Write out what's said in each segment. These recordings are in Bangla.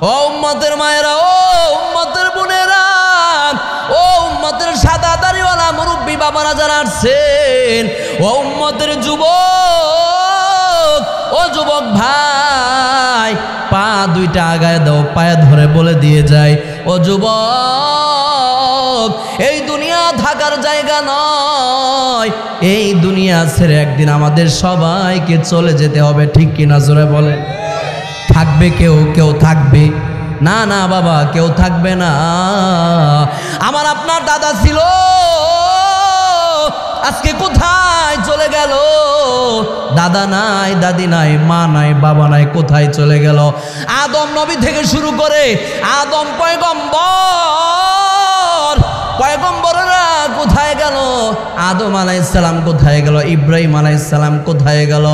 ও উম্মতের মায়েরা, ও উম্মতের বোনেরা, ও উম্মতের সাদা দাড়িওয়ালা মুরব্বী বাবারা যারা আসছেন, ও উম্মতের যুবক, ও যুবক ভাই, পা দুইটা আগায় দাও, পায়ে ধরে বলে দিয়ে যায়, ও যুবক, এই দুনিয়া থাকার জায়গা নয়, এই দুনিয়া ছেড়ে একদিন আমাদের সবাইকে চলে যেতে হবে, ঠিক কিনা জোরে বলে? থাকবে কেউ, কেউ থাকবে না, না বাবা, কেউ থাকবে না। আমার আপনার দাদা ছিল, আজকে কোথায় চলে গেল? দাদা নাই, দাদি নাই, মা নাই, বাবা নাই, কোথায় চলে গেল? আদম নবী থেকে শুরু করে আদম পয়গম্বররা কোথায় গেল? আদম আলাইহিস সালাম কোথায় গেল? ইব্রাহিম আলাইহিস সালাম কোথায় গেল?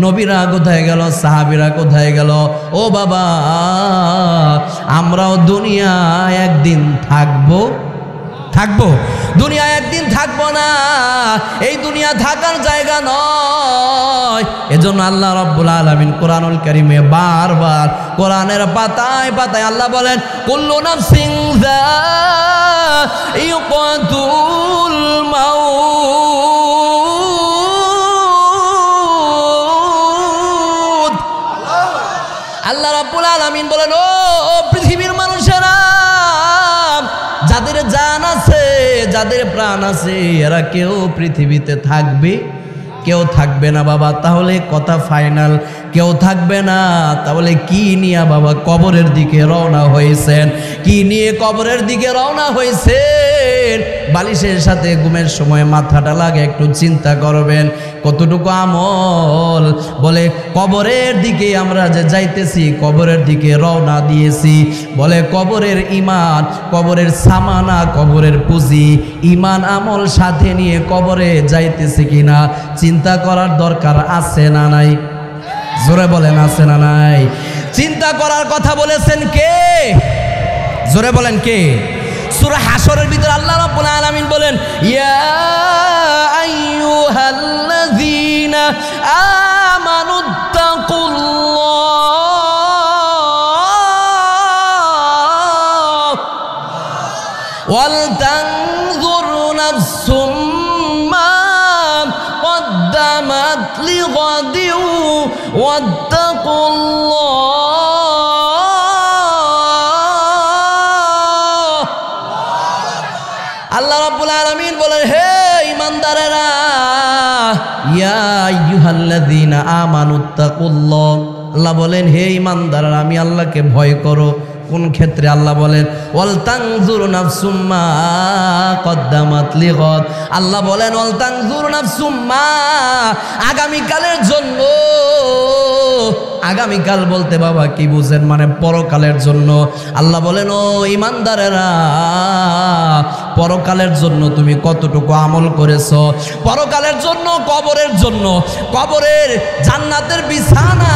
নবীরা কোথায় গেল? সাহাবীরা কোথায় গেল? ও বাবা, আমরাও দুনিয়ায় একদিন থাকবো, দুনিয়া একদিন থাকবো না, এই দুনিয়া থাকার জায়গা নয়। এজন্য আল্লাহ রাব্বুল আলামিন কোরআনুল কারীমে বারবার কোরআনের পাতায় পাতায় আল্লাহ বলেন, কুল্লু নাফসিন যায়িকাতুল মাউত। আল্লাহ রাব্বুল আলামিন বলেন, ও পৃথিবীর মানুষেরা, যাদের জান আছে, যাদের প্রাণ আছে, এরা কেউ পৃথিবীতে থাকবে, কেউ থাকবে না বাবা। তাহলে কথা ফাইনাল, কেউ থাকবে না। তাহলে কি নিয়ে বাবা কবরের দিকে রওনা হয়েছেন? কি নিয়ে কবরের দিকে রওনা হয়েছেন? বালিশের সাথে ঘুমের সময় মাথাটা লাগে, একটু চিন্তা করবেন কতটুকু আমল। বলে কবরের দিকে আমরা যে যাইতেছি, কবরের দিকে রওনা দিয়েছি, বলে কবরের ইমান, কবরের সামানা, কবরের পুঁজি, ইমান আমল সাথে নিয়ে কবরে যাইতেছি কিনা চিন্তা করার দরকার আছে না নাই? জোরে বলেন, আছে না নাই? চিন্তা করার কথা বলেছেন কে? জোরে বলেন কে? সূরা হাশরের ভিতর আল্লাহ রাব্বুল আলামিন বলেন, ইয়া আইয়ুহাল্লাযীনা আমানুত্তাকুল্লাহ ওয়াল তানজুর নাফসুম মা قدمت لغد واتقوا الله। আল্লাহ রাব্বুল আলামিন বলেন, হে ঈমানদারেরা, ইয়া আইয়ুহাল্লাযীনা আমানুত্তাকুল্লাহ, আল্লাহ বলেন হে ঈমানদারেরা, আমি আল্লাহকে ভয় করো। কোন ক্ষেত্রে? আল্লাহ বলেন, ওয়াল তানজুর নাফসুম মা কদ্দামাত লিগাদ, আল্লাহ বলেন ওয়াল তানজুর নাফসুম মা, আগামীকালের জন্য। আগামীকাল বলতে বাবা কি বুঝেন? মানে পরকালের জন্য। আল্লাহ বলেন, ও ঈমানদারেরা, পরকালের জন্য তুমি কতটুকু আমল করেছো? পরকালের জন্য, কবরের জন্য, কবরের জান্নাতের বিছানা,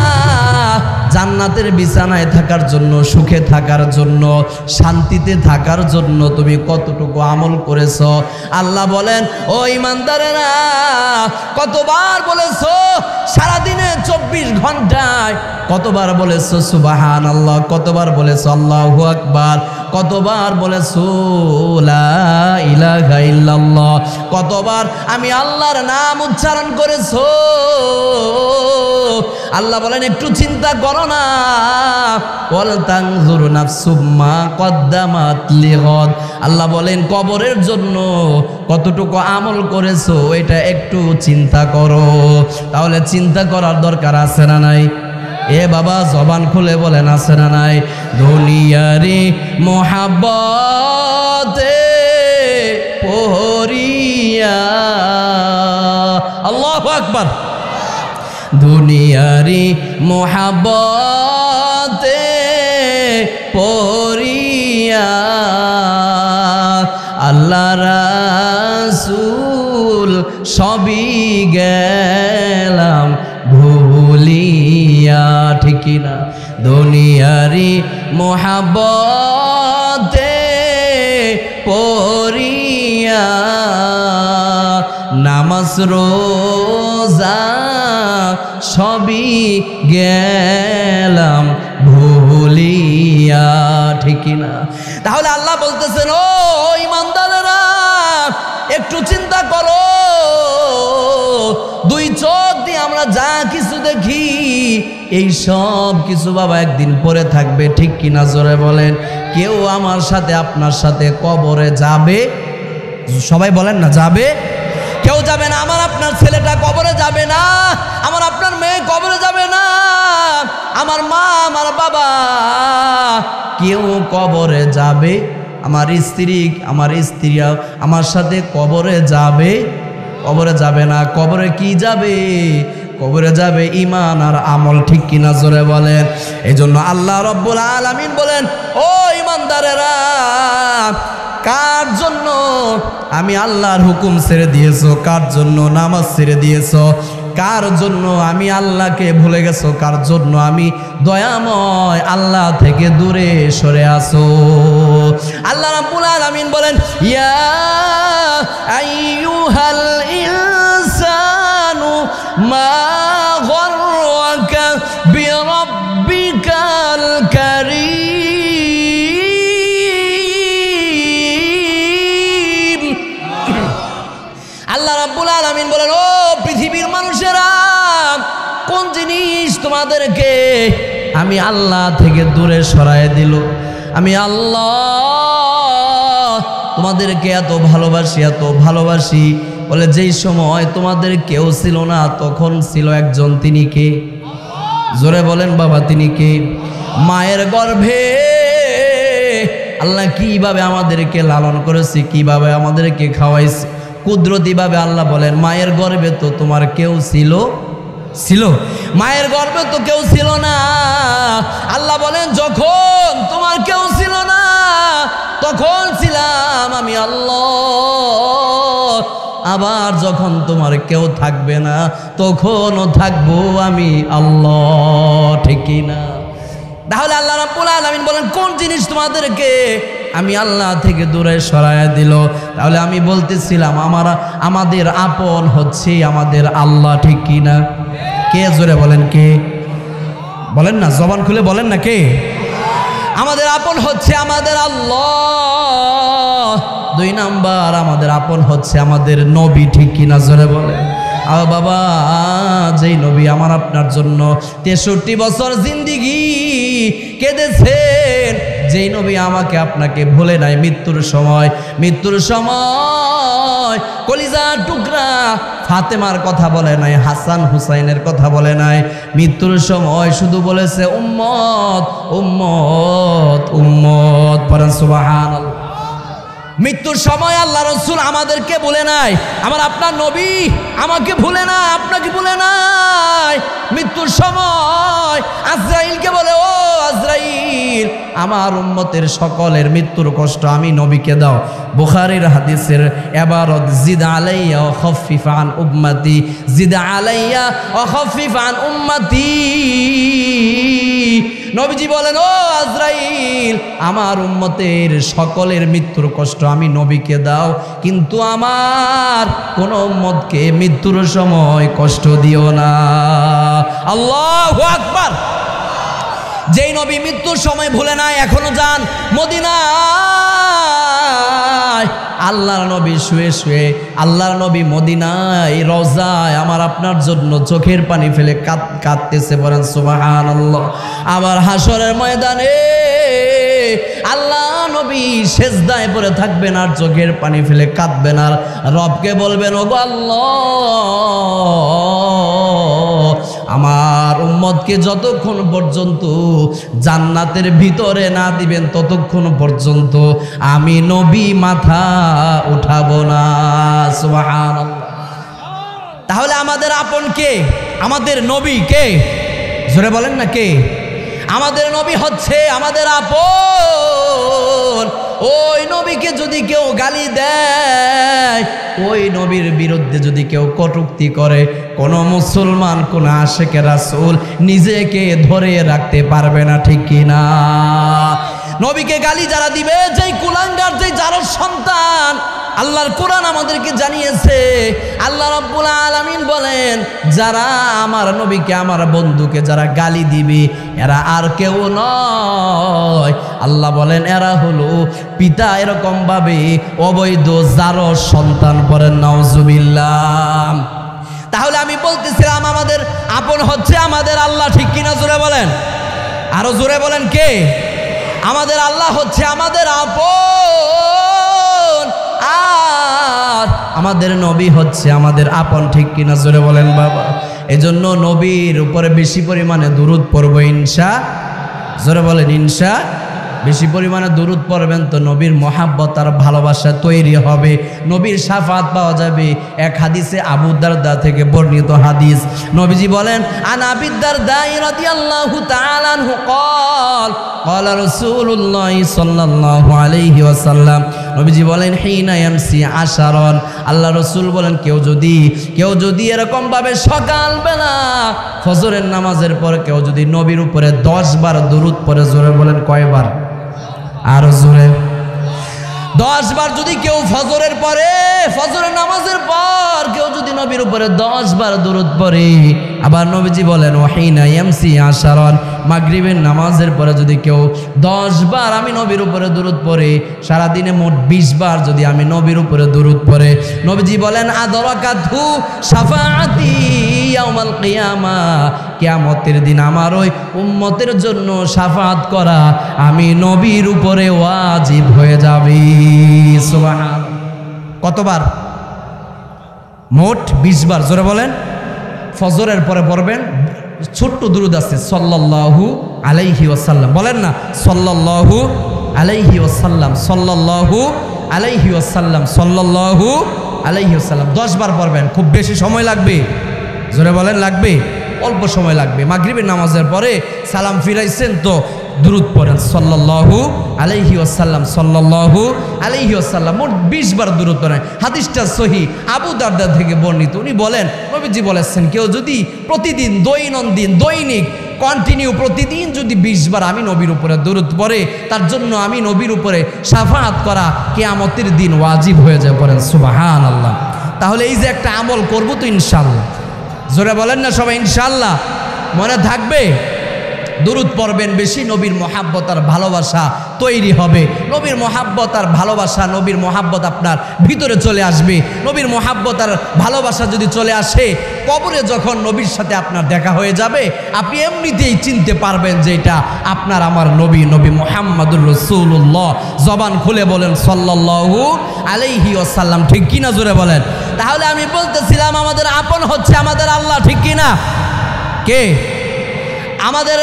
জান্নাতের বিছানায় থাকার জন্য, সুখে থাকার জন্য, শান্তিতে থাকার জন্য তুমি কতটুকু আমল করেছো? আল্লাহ বলেন, ও ঈমানদারেরা, কতবার বলেছো সারাদিনে 24 ঘন্টায়? কতবার বলেছো সুবহানাল্লাহ? কতবার বলেছো আল্লাহু আকবার? কতবার বলেছো লা ইলাহা ইল্লাল্লাহ? কতবার আমি আল্লাহর নাম উচ্চারণ করেছো? আল্লাহ বলেন, একটু চিন্তা করো না। ওয়াল তানজুর নাফসুম মা কদ্দামাত লিগাদ, আল্লাহ বলেন কবরের জন্য কতটুকু আমল করেছো এটা একটু চিন্তা করো। তাহলে চিন্তা করার দরকার আছে না নাই? এ বাবা জবান খুলে বলেন, আছে না নাই? দুনিয়ারি মোহাব্বতে পড়িয়া, আল্লাহু আকবার, দুনিয়ারি মোহাব্বতে পড়িয়া আল্লাহ রাসূল সবই গেলাম ভুলিয়া, ঠিক না? দুনিয়ারি মোহাব্বতে পড়িয়া নামাজ রোজা সবই গেলাম ভুলিয়া। ঠিক কিনা? তাহলে আল্লাহ বলতেছেন, ও ঈমানদারেরা একটু চিন্তা করো, দুই চোখ দিয়ে আমরা যা কিছু দেখি এই সব কিছু বাবা একদিন পরে থাকবে, ঠিক কিনা? জোরে বলেন। কেউ আমার সাথে আপনার সাথে কবরে যাবে? সবাই বলেন না, যাবে? কেউ যাবে না। আমার আপনার ছেলেটা কবরে যাবে না, আমার আপনার মেয়ে কবরে যাবে না, আমার মা আমার বাবা কেউ কবরে যাবে? আমার স্ত্রী আমার সাথে কবরে যাবে? কবরে যাবে না। কবরে কি যাবে? কবরে যাবে ঈমান আর আমল, ঠিক কিনা? জোরে বলেন। এই জন্য আল্লাহ রব্বুল আলামিন বলেন, ও ঈমানদারেরা, কার জন্য আমি আল্লাহর হুকুম ছেড়ে দিয়েছো? কার জন্য নামাজ ছেড়ে দিয়েছো? কার জন্য আমি আল্লাহকে ভুলে গেছো? কার জন্য আমি দয়াময় আল্লাহ থেকে দূরে সরে আসো? আল্লাহ রাব্বুল আলামিন বলেন, ইয়া আইয়ুহাল ইনসানু মা গররাকা বিরাব্বিকাল কারীম। আল্লাহ রাব্বুল আলামিন বলেন, ও পৃথিবীর মানুষেরা, কোন জিনিস তোমাদেরকে আমি আল্লাহ থেকে দূরে সরায় দিল? আমি আল্লাহ তোমাদেরকে এত ভালোবাসি বলে যেই সময় তোমাদের কেউ ছিল না তখন ছিল একজন, তিনি কে? জোরে বলেন বাবা, তিনি কে? মায়ের গর্ভে আল্লাহ কিভাবে আমাদেরকে লালন করেছে, কিভাবে আমাদেরকে খাওয়াইছে, কুদরতিভাবে আল্লাহ বলেন, মায়ের গর্ভে তো তোমার কেউ ছিল? মায়ের গর্ভে তো কেউ ছিল না। আল্লাহ বলেন, যখন তোমার কেউ ছিল না তখন ছিলাম আমি আল্লাহ, আবার যখন তোমার কেউ থাকবে না তখনও থাকবো আমি আল্লাহ, ঠিক না? তাহলে আল্লাহ রাব্বুল আলামিন বলেন, কোন জিনিস তোমাদেরকে আমি আল্লাহ থেকে দূরে সরায়া দিল? তাহলে আমি বলতেছিলাম আমাদের আপন হচ্ছে আমাদের আল্লাহ, ঠিক কিনা? কে? জোরে বলেন, কে? বলেন না, জবান খুলে বলেন না, কে? আমাদের আপন হচ্ছে আমাদের আল্লাহ। দুই নাম্বার, আমাদের আপন হচ্ছে আমাদের নবী, ঠিক কিনা? জোরে বলেন। বাবা, যেই নবী আমার আপনার জন্য 63 বছর জিন্দিগি কেঁদেছেন, যেই নবী আমাকে আপনাকে ভুলে নাই, মৃত্যুর সময় কলিজার টুকরা ফাতেমার কথা বলে নাই, হাসান হুসাইনের কথা বলে নাই, মৃত্যুর সময় শুধু বলেছে উম্মত উম্মত উম্মত। পড়েন সুবহানাল্লাহ। মৃত্যুর সময় আল্লাহ রাসূল আমাদেরকে ভুলে নাই, আমার আপনার নবী আমাকে ভুলে না, আপনাকে ভুলে নাই। মৃত্যুর সময় আজরাইলকে বলে, ও আজরাইল, আমার উম্মতের সকলের মৃত্যুর কষ্ট আমি নবীকে দাও। বুখারীর হাদিসের ইবারত, জিদ আলাইয়া ওয়া খাফফিফ আন উম্মতি, জিদ আলাইয়া ওয়া খাফফিফ আন উম্মতি। নবীজি বলেন, ও আজরাইল, আমার উম্মতের সকলের মৃত্যুর কষ্ট আমি নবীকে দাও, কিন্তু আমার কোন উম্মতকে মৃত্যুর সময় কষ্ট দিও না। আল্লাহু আকবার। যেই নবী মৃত্যুর সময় ভুলে নাই, এখনো যান মদিনায়, আল্লাহর নবী শুয়ে শুয়ে, আল্লাহর নবী মদিনায় রওজায় আমার আপনার জন্য চোখের পানি ফেলে কাঁদতেছে। বলেন সুবহানাল্লাহ। আবার হাসরের ময়দানে আল্লাহ নবী সেজদায় পড়ে থাকবেন আর চোখের পানি ফেলে কাঁদবেন, আর রবকে বলবেন, ওগো আল্লাহ, আমার উম্মতকে যতক্ষণ পর্যন্ত জান্নাতের ভিতরে না দিবেন ততক্ষণ পর্যন্ত আমি নবী মাথা উঠাবো না। সুবহানাল্লাহ। তাহলে আমাদের আপন কে? আমাদের নবী কে? জোরে বলেন না, কে? আমাদের নবী হচ্ছে আমাদের আপন। ওই নবীকে যদি কেউ গালি দেয়, ওই নবীর বিরুদ্ধে যদি কেউ কটূক্তি করে, কোন মুসলমান, কোন আশিকে রাসূল নিজেকে ধরে রাখতে পারবে না, ঠিক কিনা? নবীকে গালি যারা দিবে, যেই কুলাঙ্গার, যেই জারজ সন্তান, আল্লাহর কোরআন আমাদেরকে জানিয়েছে, আল্লাহ রাব্বুল আলামিন বলেন, যারা আমার নবীকে, আমার বন্ধুকে যারা গালি দিবে এরা আর কেউ নয়। আল্লাহ বলেন এরা হলো পিতা এরকম ভাবে অবৈধ জারজ সন্তান। পড়েন নাউজুবিল্লাহ। তাহলে আমি বলতেছিলাম আমাদের আপন হচ্ছে আমাদের আল্লাহ, ঠিক কিনা? জোরে বলেন, আরো জোরে বলেন। কে? আমাদের আল্লাহ হচ্ছে আমাদের আপন, আর আমাদের নবী হচ্ছে আমাদের আপন, ঠিক কিনা? জোরে বলেন বাবা। এজন্য নবীর উপরে বেশি পরিমাণে দুরূদ পড়ব ইনশা। জোরে বলেন ইনশা। বেশি পরিমাণে দুরূদ পড়বেন তো নবীর মহাব্বত আর ভালোবাসা তৈরি হবে, নবীর শাফাত পাওয়া যাবে। এক হাদিসে আবু দারদা থেকে বর্ণিত হাদিস, নবীজি বলেন, আন আবি দারদা রাদিয়াল্লাহু তাআলা আনহু قال قال رسول الله সাল্লাল্লাহু আলাইহি ওয়াসাল্লাম, নবীজি বলেন, হিনা ইয়ামসি আশারান, আল্লাহ রাসূল বলেন, কেউ যদি এরকম ভাবে সকালবেলা ফজরের নামাজের পর কেউ যদি নবীর উপরে 10 বার দুরূদ পড়ে, জোরে বলেন কয়বার? আরো জোরে। 10 বার যদি কেউ ফজরের পরে, ফজরের নামাজের পর কেউ যদি নবীর উপরে 10 বার দুরূদ পড়ে, আবার নবীজি বলেন ওয়াহিনা ইয়ামসি আশারান, মাগরিবের নামাজের পরে যদি কেউ 10 বার আমি নবীর উপরে দুরূদ পড়ে, সারা দিনে মোট 20 বার যদি আমি নবীর উপরে দুরূদ পড়ে, নবীজি বলেন আদরাকাতহু শাফাআতি ইয়াউমাল কিয়ামা, কিয়ামতের দিন আমার ওই উম্মতের জন্য শাফাআত করা আমি নবীর উপরে ওয়াজিব হয়ে যাবে। সুবহানাল্লাহ। কতবার? মোট 20 বার। জোরে বলেন। ফজরের পরে পড়বেন, ছোট্ট দুরূদ আছে, সাল্লাল্লাহু আলাইহি ওয়াসাল্লাম। বলেন না, সাল্লাল্লাহু আলাইহি ওয়াসাল্লাম, সাল্লাল্লাহু আলাইহি ওয়াসাল্লাম, সাল্লাল্লাহু আলাইহি ওয়াসাল্লাম। 10 বার পড়বেন। খুব বেশি সময় লাগবে? জোরে বলেন লাগবে? অল্প সময় লাগবে। মাগরিবের নামাজের পরে সালাম ফিরাইছেন তো দুরূদ পড়েন, সাল্লাল্লাহু আলাইহি ওয়াসাল্লাম, সাল্লাল্লাহু আলাইহি ওয়াসাল্লাম। মোট 20 বার দুরূদ পড়েন। হাদিসটা সহিহ, আবু দারদা থেকে বর্ণিত। উনি বলেন, নবীজি বলেছেন, কেউ যদি প্রতিদিন দৈনিক কন্টিনিউ প্রতিদিন যদি 20 বার আমি নবীর উপরে দুরূদ পড়ে, তার জন্য আমি নবীর উপরে শাফাআত করা কিয়ামতের দিন ওয়াজিব হয়ে যায়। পড়েন সুবহানাল্লাহ। তাহলে এই যে একটা আমল করব তো ইনশাআল্লাহ। জোরে বলেন না সবাই ইনশাআল্লাহ। মনে থাকবে, দুরূদ পড়বেন বেশি, নবীর মহাব্বত আর ভালোবাসা তৈরি হবে। নবীর মহাব্বত আর ভালোবাসা, নবীর মহাব্বত আপনার ভিতরে চলে আসবে। নবীর মহাব্বত আর ভালোবাসা যদি চলে আসে, কবরে যখন নবীর সাথে আপনার দেখা হয়ে যাবে, আপনি এমনিতেই চিনতে পারবেন যে এটা আপনার আমার নবী, নবী মুহাম্মদুর রাসূলুল্লাহ। জবান খুলে বলেন সাল্লাল্লাহু আলাইহি ওয়াসাল্লাম, ঠিক কিনা? জোরে বলেন। তাহলে আমি বলতেছিলাম আমাদের আপন হচ্ছে আমাদের আল্লাহ, ঠিক কিনা? কে? আমাদের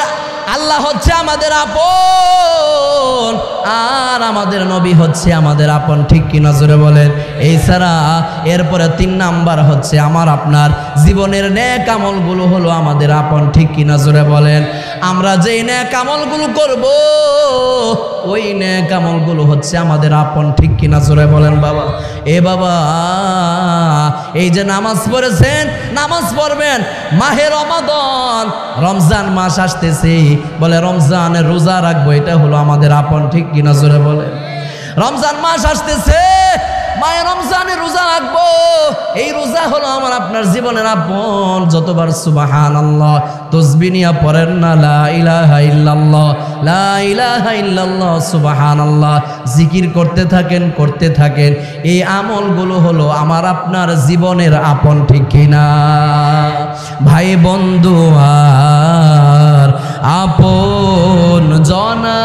আল্লাহ হচ্ছে আমাদের আপন, আর আমাদের নবী হচ্ছে আমাদের আপন, ঠিক কিনা? জোরে বলেন। এছাড়া এরপরে 3 নাম্বার হচ্ছে আমার আপনার জীবনের নেক আমলগুলো হলো আমাদের আপন, ঠিক কিনা? জোরে বলেন। আমরা যেই নেক আমলগুলো করব, ওই নেক আমলগুলো হচ্ছে আমাদের আপন, ঠিক কিনা? জোরে বলেন বাবা। এ বাবা, এই যে নামাজ পড়েছেন, নামাজ পড়বেন, মাহে রমাদান, রমজান মাস আসতেছে, বলে রমজানের রোজা রাখবো, এটা হলো আমাদের আপন, ঠিক কিনা? জোরে বলেন। রমজান মাস আসতেছে, মায়ে রমজানের রোজা রাখবো, এই রোজা হলো আমার আপনার জীবনের আপন। যতবার সুবহানাল্লাহ তাসবিহ নিয়ে পড়েন না, লা ইলাহা ইল্লাল্লাহ, লা ইলাহা ইল্লাল্লাহ, সুবহানাল্লাহ, জিকির করতে থাকেন, এই আমলগুলো হলো আমার আপনার জীবনের আপন, ঠিক কিনা? ভাই বন্ধু আর আপন জনা,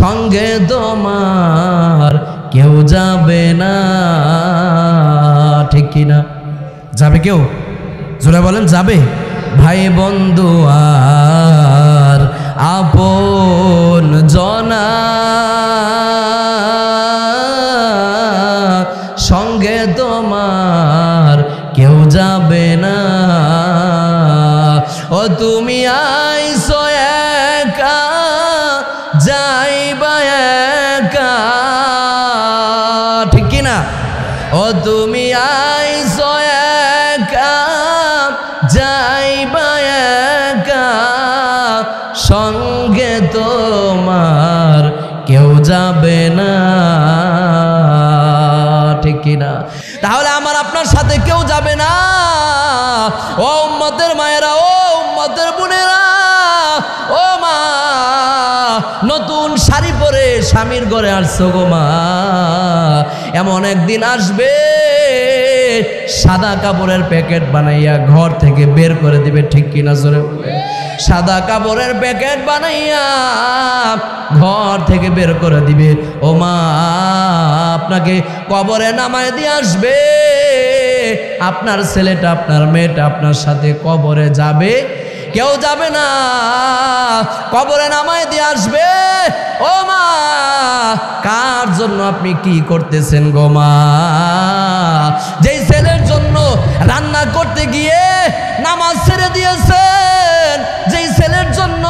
সঙ্গে তোমার কেউ যাবে না, ঠিক কিনা? যাবে কেউ? জোরে বলেন, যাবে? ভাই বন্ধু আর আপন জনা, সঙ্গে তোমার কেউ যাবে না। ও তুমি আইসো একা, যাইবা একা, ঠিক কিনা? ও তুমি আইসো একা, যাইবা একা, সঙ্গে তোমার কেউ যাবে না, ঠিক কিনা? তাহলে আমার আপনার সাথে কেউ যাবে না। ও উম্মতের মায়েরা, ও উম্মতের বোনেরা, ও মা, নতুন শাড়ি পরে স্বামীর ঘরে আসছো গো মা, এমন একদিন আসবে সাদা কাপড়ের প্যাকেট বানাইয়া ঘর থেকে বের করে দিবে, ঠিক কিনা জোরে বলে? সাদা কাপড়ের প্যাকেট বানাইয়া ঘর থেকে বের করে দিবে। ও মা, আপনাকে কবরে নামায় দিয়ে আসবে। আপনার ছেলেটা, আপনার মেয়েটা আপনার সাথে কবরে যাবে? কেউ যাবে না। কবরে নামায় দিয়ে আসবে। ও মা, কার জন্য আপনি কি করতেছেন গো মা? যেই ছেলের জন্য রান্না করতে গিয়ে নামাজ ছেড়ে দিয়েছেন, যেই ছেলের জন্য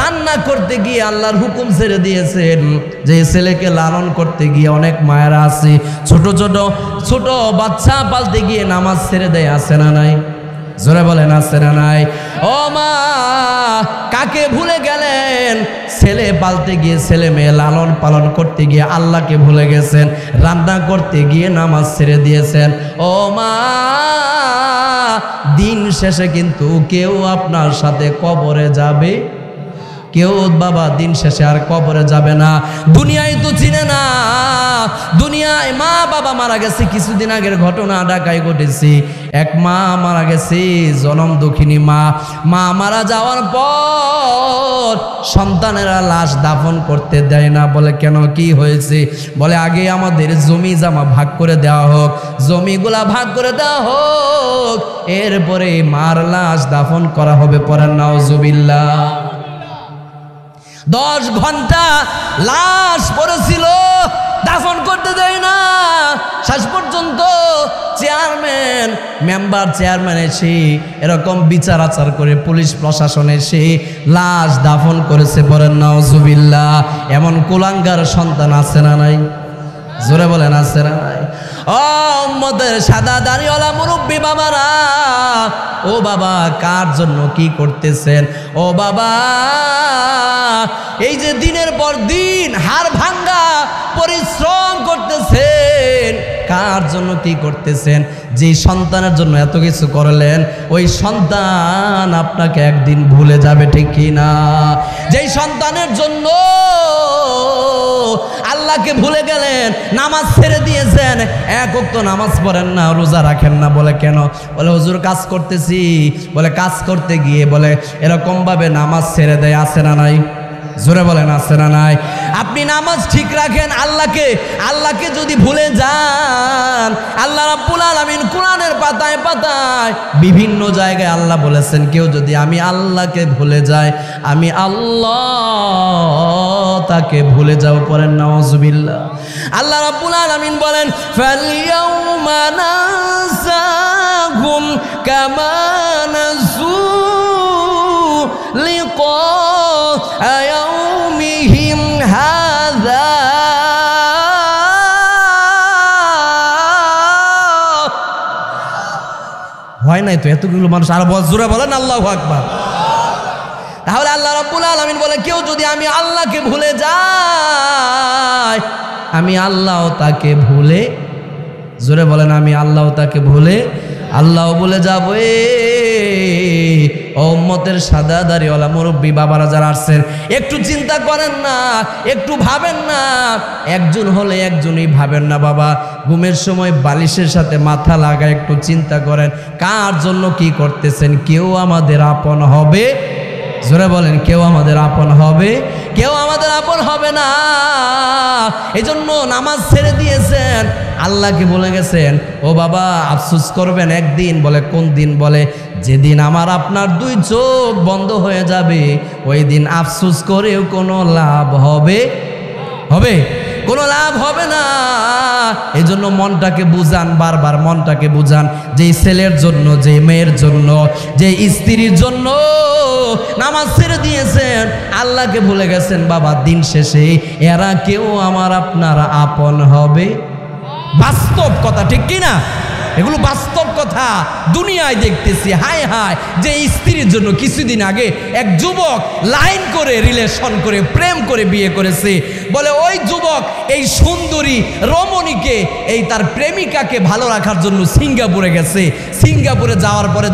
রান্না করতে গিয়ে আল্লাহর হুকুম ছেড়ে দিয়েছেন, যে ছেলেকে লালন করতে গিয়ে অনেক মায়েরা আছে ছোট ছোট ছোট বাচ্চা পালতে গিয়ে নামাজ ছেড়ে দেয়, আছে না নাই? জোরে বলেন, আছে না নাই? ও মা, কাকে ভুলে গেলেন? ছেলে পালতে গিয়ে, ছেলে মেয়ে লালন পালন করতে গিয়ে আল্লাহকে ভুলে গেছেন, রান্না করতে গিয়ে নামাজ ছেড়ে দিয়েছেন। ও মা, দিন শেষে কিন্তু কেউ আপনার সাথে কবরে যাবে? কেউ বাবা দিন শেষে আর কবরে যাবে না। দুনিয়ায় তো চিনে না। দুনিয়ায় মা বাবা মারা গেছে। কিছুদিন আগের ঘটনা ঢাকায় ঘটেছে। এক মা মারা গেছে, জনম দুঃখিনী মা। মা মারা যাওয়ার পর সন্তানেরা লাশ দাফন করতে দেয় না। বলে কেন, কি হয়েছে? বলে আগে আমাদের জমি জামা ভাগ করে দেওয়া হোক, জমিগুলা ভাগ করে দেওয়া হোক, এরপরে মার লাশ দাফন করা হবে। পরে নাউজুবিল্লাহ। 10 ঘন্টা লাশ পড়েছিল, দাফন করতে দেয় না। শেষ পর্যন্ত চেয়ারম্যান, মেম্বার চেয়ারম্যান এসে এরকম বিচার আচার করে পুলিশ প্রশাসন এসে লাশ দাফন করেছে। বলেন নাউজুবিল্লাহ। এমন কুলাঙ্গার সন্তান আছে না নাই? জোরে বলেন, আছে না নাই? ও উম্মতের সাদা দাড়িওয়ালা মুরব্বী বাবারা, ও বাবা, কার জন্য কি করতেছেন? ও বাবা, এই যে দিনের পর দিন হাড় ভাঙ্গা পরিশ্রম করতেছেন, কার জন্য কি করতেছেন? যে সন্তানের জন্য এত কিছু করলেন, ওই সন্তান আপনাকে একদিন ভুলে যাবে, ঠিক কি না? যেই সন্তানের জন্য আল্লাহকে ভুলে গেলেন, নামাজ ছেড়ে দিয়েছেন, এক ওয়াক্ত নামাজ পড়েন না, রোজা রাখেন না। বলে কেন? বলে হুজুর কাজ করতেছি। বলে কাজ করতে গিয়ে বলে এরকম ভাবে নামাজ ছেড়ে দেয়, আছে না নাই? জোরে বলেন, আছে না নাই? আপনি নামাজ ঠিক রাখেন, আল্লাহকে যদি ভুলে যান, আল্লাহ রাব্বুল আলামিন কোরআনের পাতায় পাতায় বিভিন্ন জায়গায় আল্লাহ বলেছেন, কেউ যদি আমি আল্লাহকে ভুলে যায়, আমি আল্লাহ তাকে ভুলে যাব। পড়েন নাউজুবিল্লাহ। আল্লাহ রাব্বুল আলামিন বলেন, ফালইয়াউমা নানসাহুম কামা নাসু লিকা ইয়াউমিহিম হাযা। হয় নাই তো এতগুলো মানুষ, আর জোরে বলেন আল্লাহু আকবার। তাহলে আল্লাহ রাব্বুল আলামিন বলে, কেউ যদি আমি আল্লাহকে ভুলে যায়, আমি আল্লাহ তাকে ভুলে, জোরে বলেন, আমি আল্লাহ তাকে ভুলে, আল্লাহ বলে যাব। ও উম্মতের সাদা দাড়িওয়ালা মুরব্বী বাবারা যারা আসছেন, একটু চিন্তা করেন না, একটু ভাবেন না। একজন হলে একজনই ভাবেন না বাবা। ঘুমের সময় বালিশের সাথে মাথা লাগা একটু চিন্তা করেন, কার জন্য কি করতেছেন? কেউ আমাদের আপন হবে? জোরে বলেন, কেউ আমাদের আপন হবে? কেউ আমাদের আপন হবে না। এই জন্য নামাজ ছেড়ে দিয়েছেন, আল্লাহকে বলে গেছেন। ও বাবা, আফসোস করবেন একদিন। বলে কোন দিন? বলে যেদিন আমার আপনার 2 চোখ বন্ধ হয়ে যাবে, ওই দিন আফসোস করেও কোনো লাভ হবে? কোনো লাভ হবে না। এই জন্য মনটাকে বুঝান, বারবার মনটাকে বুঝান, যে ছেলের জন্য, যে মেয়ের জন্য, যে স্ত্রীর জন্য নামাজ ছেড়ে দিয়েছেন, আল্লাহকে ভুলে গেছেন বাবা, দিন শেষে এরা কেউ আমার আপনার আপন হবে? বাস্তব কথা, ঠিক কিনা? এগুলো বাস্তব কথা, দুনিয়ায় দেখতেছি। হায় হায়, যে স্ত্রীর জন্য কিছুদিন আগে এক যুবক লাইন করে রিলেশন করে প্রেম করে বিয়ে করেছে, বলে ওই যুবক এই সুন্দরী রমণীকে, এই তার প্রেমিকাকে ভালো রাখার জন্য সিঙ্গাপুরে গেছে। সিঙ্গাপুরে যাওয়ার পরে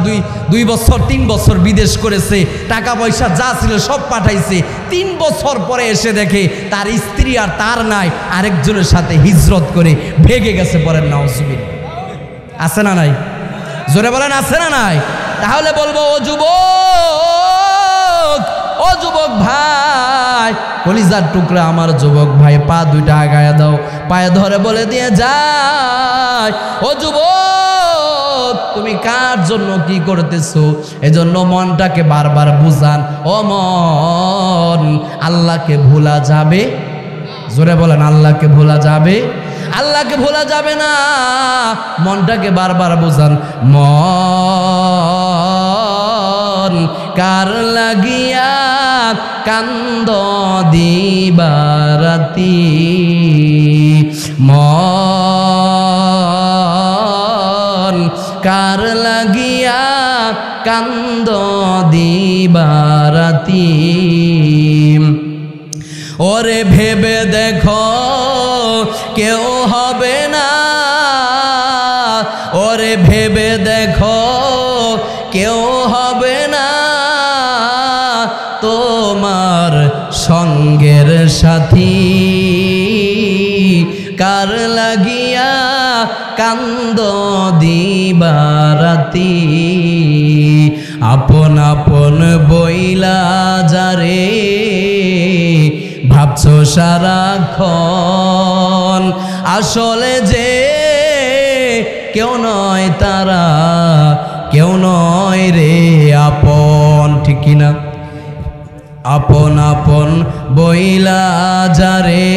দুই বছর 3 বছর বিদেশ করেছে, টাকা পয়সা যা ছিল সব পাঠাইছে। 3 বছর পরে এসে দেখে তার স্ত্রী আর তার নাই, আরেকজনের সাথে হিজরত করে ভেগে গেছে। পরের নাউজুবিল্লাহ, আছে না নাই? জোরে বলেন আছে না নাই? তাহলে বলবো ও যুবক ভাই, কলিজার টুকরা আমার যুবক ভাই, পা দুইটা আগায়া দাও, পায়ে ধরে বলে দিয়ে যায়, ও যুবক তুমি কার জন্য কি করতেছো? এজন্য মনটাকে বারবার বুঝান, ও মন, আল্লাহকে ভোলা যাবে? জোরে বলেন, আল্লাহকে ভোলা যাবে? আল্লাহকে ভোলা যাবে না। মনটাকে বারবার বুঝান, মন কার লাগিয়া কান্দ দিবারাতি, মন কার লাগিয়া কান্দ দিবারাতি। ওরে ভেবে দেখো কেউ হবে না, ওরে ভেবে দেখো কেউ হবে না তোমার সঙ্গের সাথী, কার লাগিয়া কান্দ দিবারাতি। আপন আপন বইলা যারে ভাবছো সারাক্ষণ, আসলে যে কেউ নয় তারা, কেউ নয় রে আপন, ঠিক কিনা? আপন আপন বইলা যারে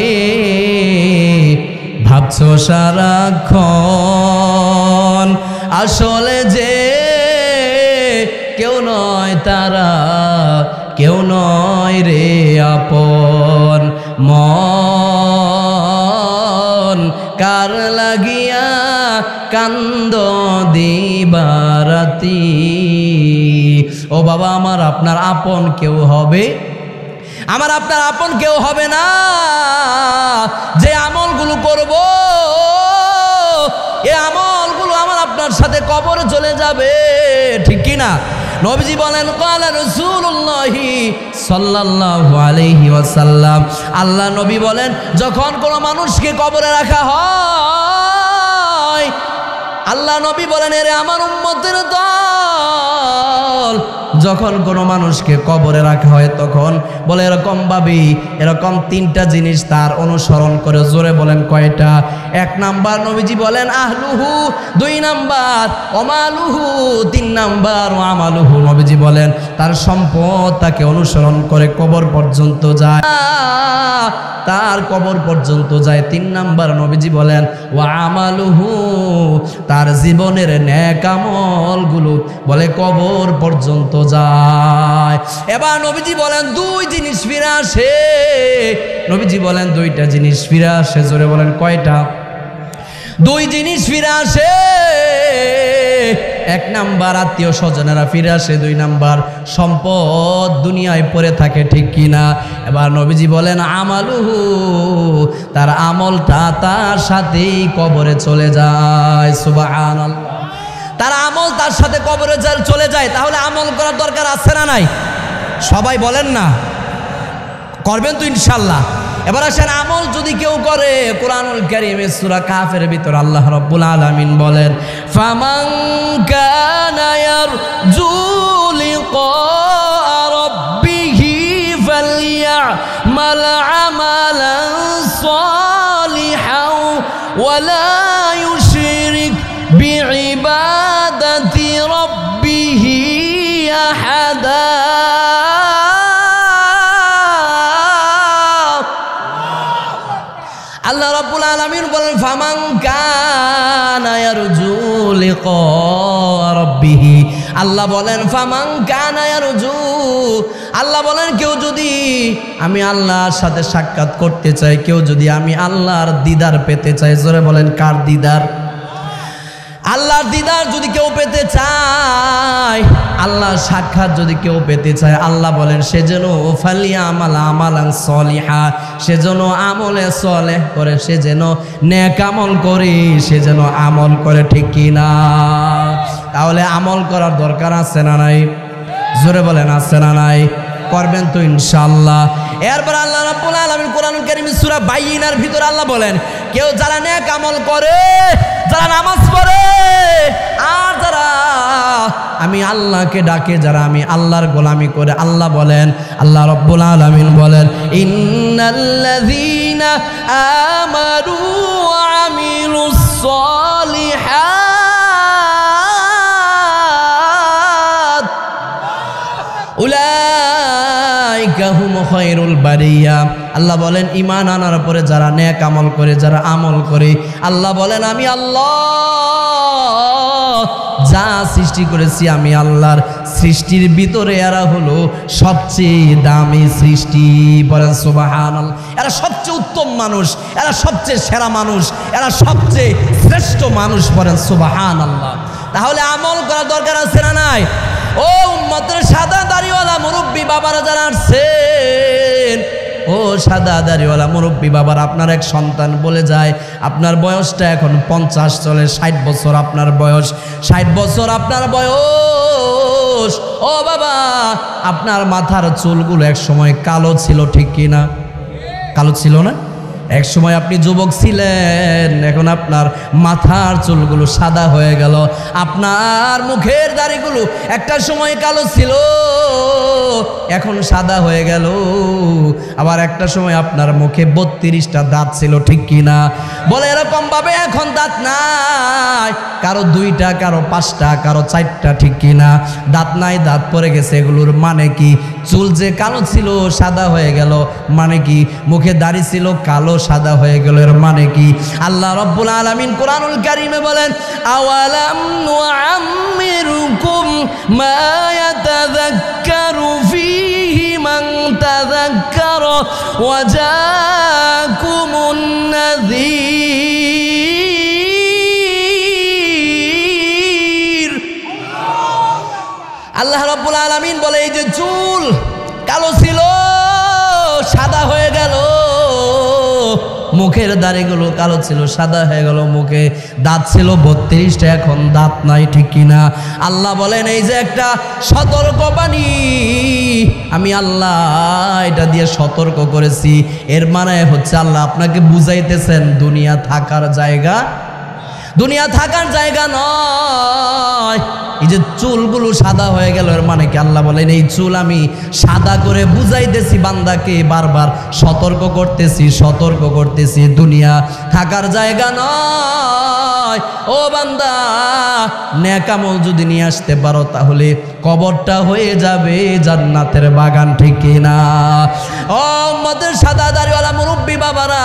ভাবছো সারাক্ষণ, আসলে যে কেউ নয় তারা, কেউ নয় রে আপন। মন কার লাগিয়া কান্দ দিবারাতি। ও বাবা আমার, আপনার আপন কেউ হবে? আমার আপনার আপন কেউ হবে না। যে আমলগুলো করব, এই আমলগুলো আমার আপনার সাথে কবরে চলে যাবে, ঠিক কিনা? নবীজি বলেন, ক্বালা রাসূলুল্লাহি সাল্লাল্লাহু আলাইহি ওয়াসাল্লাম, আল্লাহ নবী বলেন, যখন কোনো মানুষকে কবরে রাখা হয়, আল্লাহ নবী বলেন, এরে আমার উম্মতের দল, যখন কোনো মানুষকে কবরে রাখা হয় তখন বলে এরকম ভাবে, এরকম 3টা জিনিস তার অনুসরণ করে। জোরে বলেন কয়টা? 1 নাম্বার নবীজি বলেন আহলুহু, 2 নাম্বার ওমালুহু, 3 নাম্বার আমালুহু। নবীজি বলেন তার সম্পদ তাকে অনুসরণ করে কবর পর্যন্ত যায়, তার কবর পর্যন্ত যায়। 3 নাম্বার নবীজি বলেন ওয়া আমালুহু, তার জীবনের নেক আমলগুলো বলে কবর পর্যন্ত যায়। এবার নবীজি বলেন 2 জিনিস ফিরে আসে। নবীজি বলেন 2টা জিনিস ফিরে আসে। জোরে বলেন কয়টা? 2 জিনিস ফিরে আসে। 1 নাম্বার আত্মীয় স্বজনেরা ফিরে আসে, 2 নাম্বার সম্পদ দুনিয়ায় পড়ে থাকে, ঠিক কিনা? এবার নবীজি বলেন আমালুহু, তার আমলটা তার সাথেই কবরে চলে যায়। সুবহানাল্লাহ, তার আমল তার সাথে কবরে চলে যায়। তাহলে আমল করার দরকার আছে না নাই? সবাই বলেন না, করবেন তো ইনশাল্লাহ। এবার আসেন, আমল যদি কেউ করে, কোরআনুল কারীমে সূরা কাফের ভিতর আল্লাহ রাব্বুল আলামিন বলেন, ফামান কানা ইয়ারজু লিকা রাব্বিহি ফালইয়ামাল আমালান সালিহান ওয়ালা ইউশরিক বিইবাদাতি রাব্বিহি আহাদা। আল্লাহ রাব্বুল আলামিন বলেন ফামান কানা ইয়ারজু লিকা রাব্বিহি, আল্লাহ বলেন ফামান কানা ইয়ারজু, আল্লাহ বলেন কেউ যদি আমি আল্লাহর সাথে সাক্ষাৎ করতে চাই, কেউ যদি আমি আল্লাহর দিদার পেতে চাই, জোরে বলেন কার দিদার? আল্লাহর দিদার যদি কেউ পেতে চায়, আল্লাহর সাক্ষাৎ যদি কেউ পেতে চায়, আল্লাহ বলেন সে যেন ফালিয়ামাল আমালান সলিহা, সে যেন আমলে সলেহ করে, সে যেন নেক আমল করে, সে যেন আমল করে, ঠিক কি না? তাহলে আমল করার দরকার আছে না নাই? জোরে বলেন আছে না নাই? করবেন তো ইনশাআল্লাহ। এরপর আল্লাহ রাব্বুল আলামিন কোরআনুল কারীম সূরা বাইয়িনার ভিতরে আল্লাহ বলেন, কেউ যারা নেক আমল করে, যারা নামাজ পড়ে, আর যারা আমি আল্লাহকে ডাকে, যারা আমি আল্লাহর গোলামি করে, আল্লাহ বলেন, আল্লাহ রাব্বুল আলামিন বলেন, ইন্নাল্লাযীনা আমানু ওয়া আমিলুস সলিহাত উলাইকা হুম খায়রুল বারিয়া। আল্লাহ বলেন ঈমান আনার পরে যারা নেক আমল করে, যারা আমল করে, আল্লাহ বলেন আমি আল্লাহ যা সৃষ্টি করেছি, আমি আল্লাহর সৃষ্টির ভিতরে এরা হলো সবচেয়ে দামি সৃষ্টি। বলেন সুবহানাল্লাহ। এরা সবচেয়ে উত্তম মানুষ, এরা সবচেয়ে সেরা মানুষ, এরা সবচেয়ে শ্রেষ্ঠ মানুষ। বলেন সুবহানাল্লাহ। তাহলে আমল করার দরকার আছে না নাই? ও উম্মতের সাদা দাড়িওয়ালা মুরব্বী বাবারা যারা আসছেন, ও সাদা দাড়িওয়ালা মুরব্বী বাবার, আপনার এক সন্তান বলে যায় আপনার বয়সটা এখন 50 চলে, 60 বছর আপনার বয়স, 60 বছর আপনার বয়স। ও বাবা, আপনার মাথার চুলগুলো এক সময় কালো ছিল, ঠিক কি না? কালো ছিল না? এক সময় আপনি যুবক ছিলেন, এখন আপনার মাথার চুলগুলো সাদা হয়ে গেল। আপনার মুখের দাড়িগুলো একটা সময় কালো ছিল, এখন সাদা হয়ে গেল। আবার একটা সময় আপনার মুখে 32টা দাঁত ছিল, ঠিক কি না? বলে এরকম ভাবে এখন দাঁত নাই, কারো 2টা, কারো 5টা, কারো 4টা, ঠিক কি না? দাঁত নাই, দাঁত পড়ে গেছে। এগুলোর মানে কি? চুল যে কালো ছিল সাদা হয়ে গেল, মানে কি? মুখে দাড়ি ছিল কালো সাদা হয়ে গেল, এর মানে কি? আল্লাহ রাব্বুল আলামিন কোরআনুল কারীমে বলেন, আওয়ালাম নুআম্মিরুকুম মা ইয়াতাযাক্কারু ফীহি মান তাযাক্কারা ওয়া জাআকুমুন নাযীর। আল্লাহ রাব্বুল আলামিন বলে, এই যে চুল কালো ছিল সাদা হয়ে গেল, মুখের দাড়িগুলো কালো ছিল সাদা হয়ে গেল, মুখে দাঁত ছিল 32টা, এখন দাঁত নাই, ঠিক কিনা? আল্লাহ বলেন এই যে একটা সতর্কবাণী, আমি আল্লাহ এটা দিয়ে সতর্ক করেছি। এর মানে হচ্ছে আল্লাহ আপনাকে বুঝাইতেছেন দুনিয়া থাকার জায়গা, দুনিয়া থাকার জায়গা নয়। এই যে চুলগুলো সাদা হয়ে গেল, এর মানে কি? আল্লাহ বলেন এই চুল আমি সাদা করে বুঝাইতেছি বান্দাকে, বারবার সতর্ক করতেছি, দুনিয়া থাকার জায়গা নয়। ও বান্দা, নেক আমল যদি নিয়ে আসতে পারো তাহলে কবরটা হয়ে যাবে জান্নাতের বাগান, ঠিক না? ও আমাদের সাদা দাড়িওয়ালা মুরব্বী বাবারা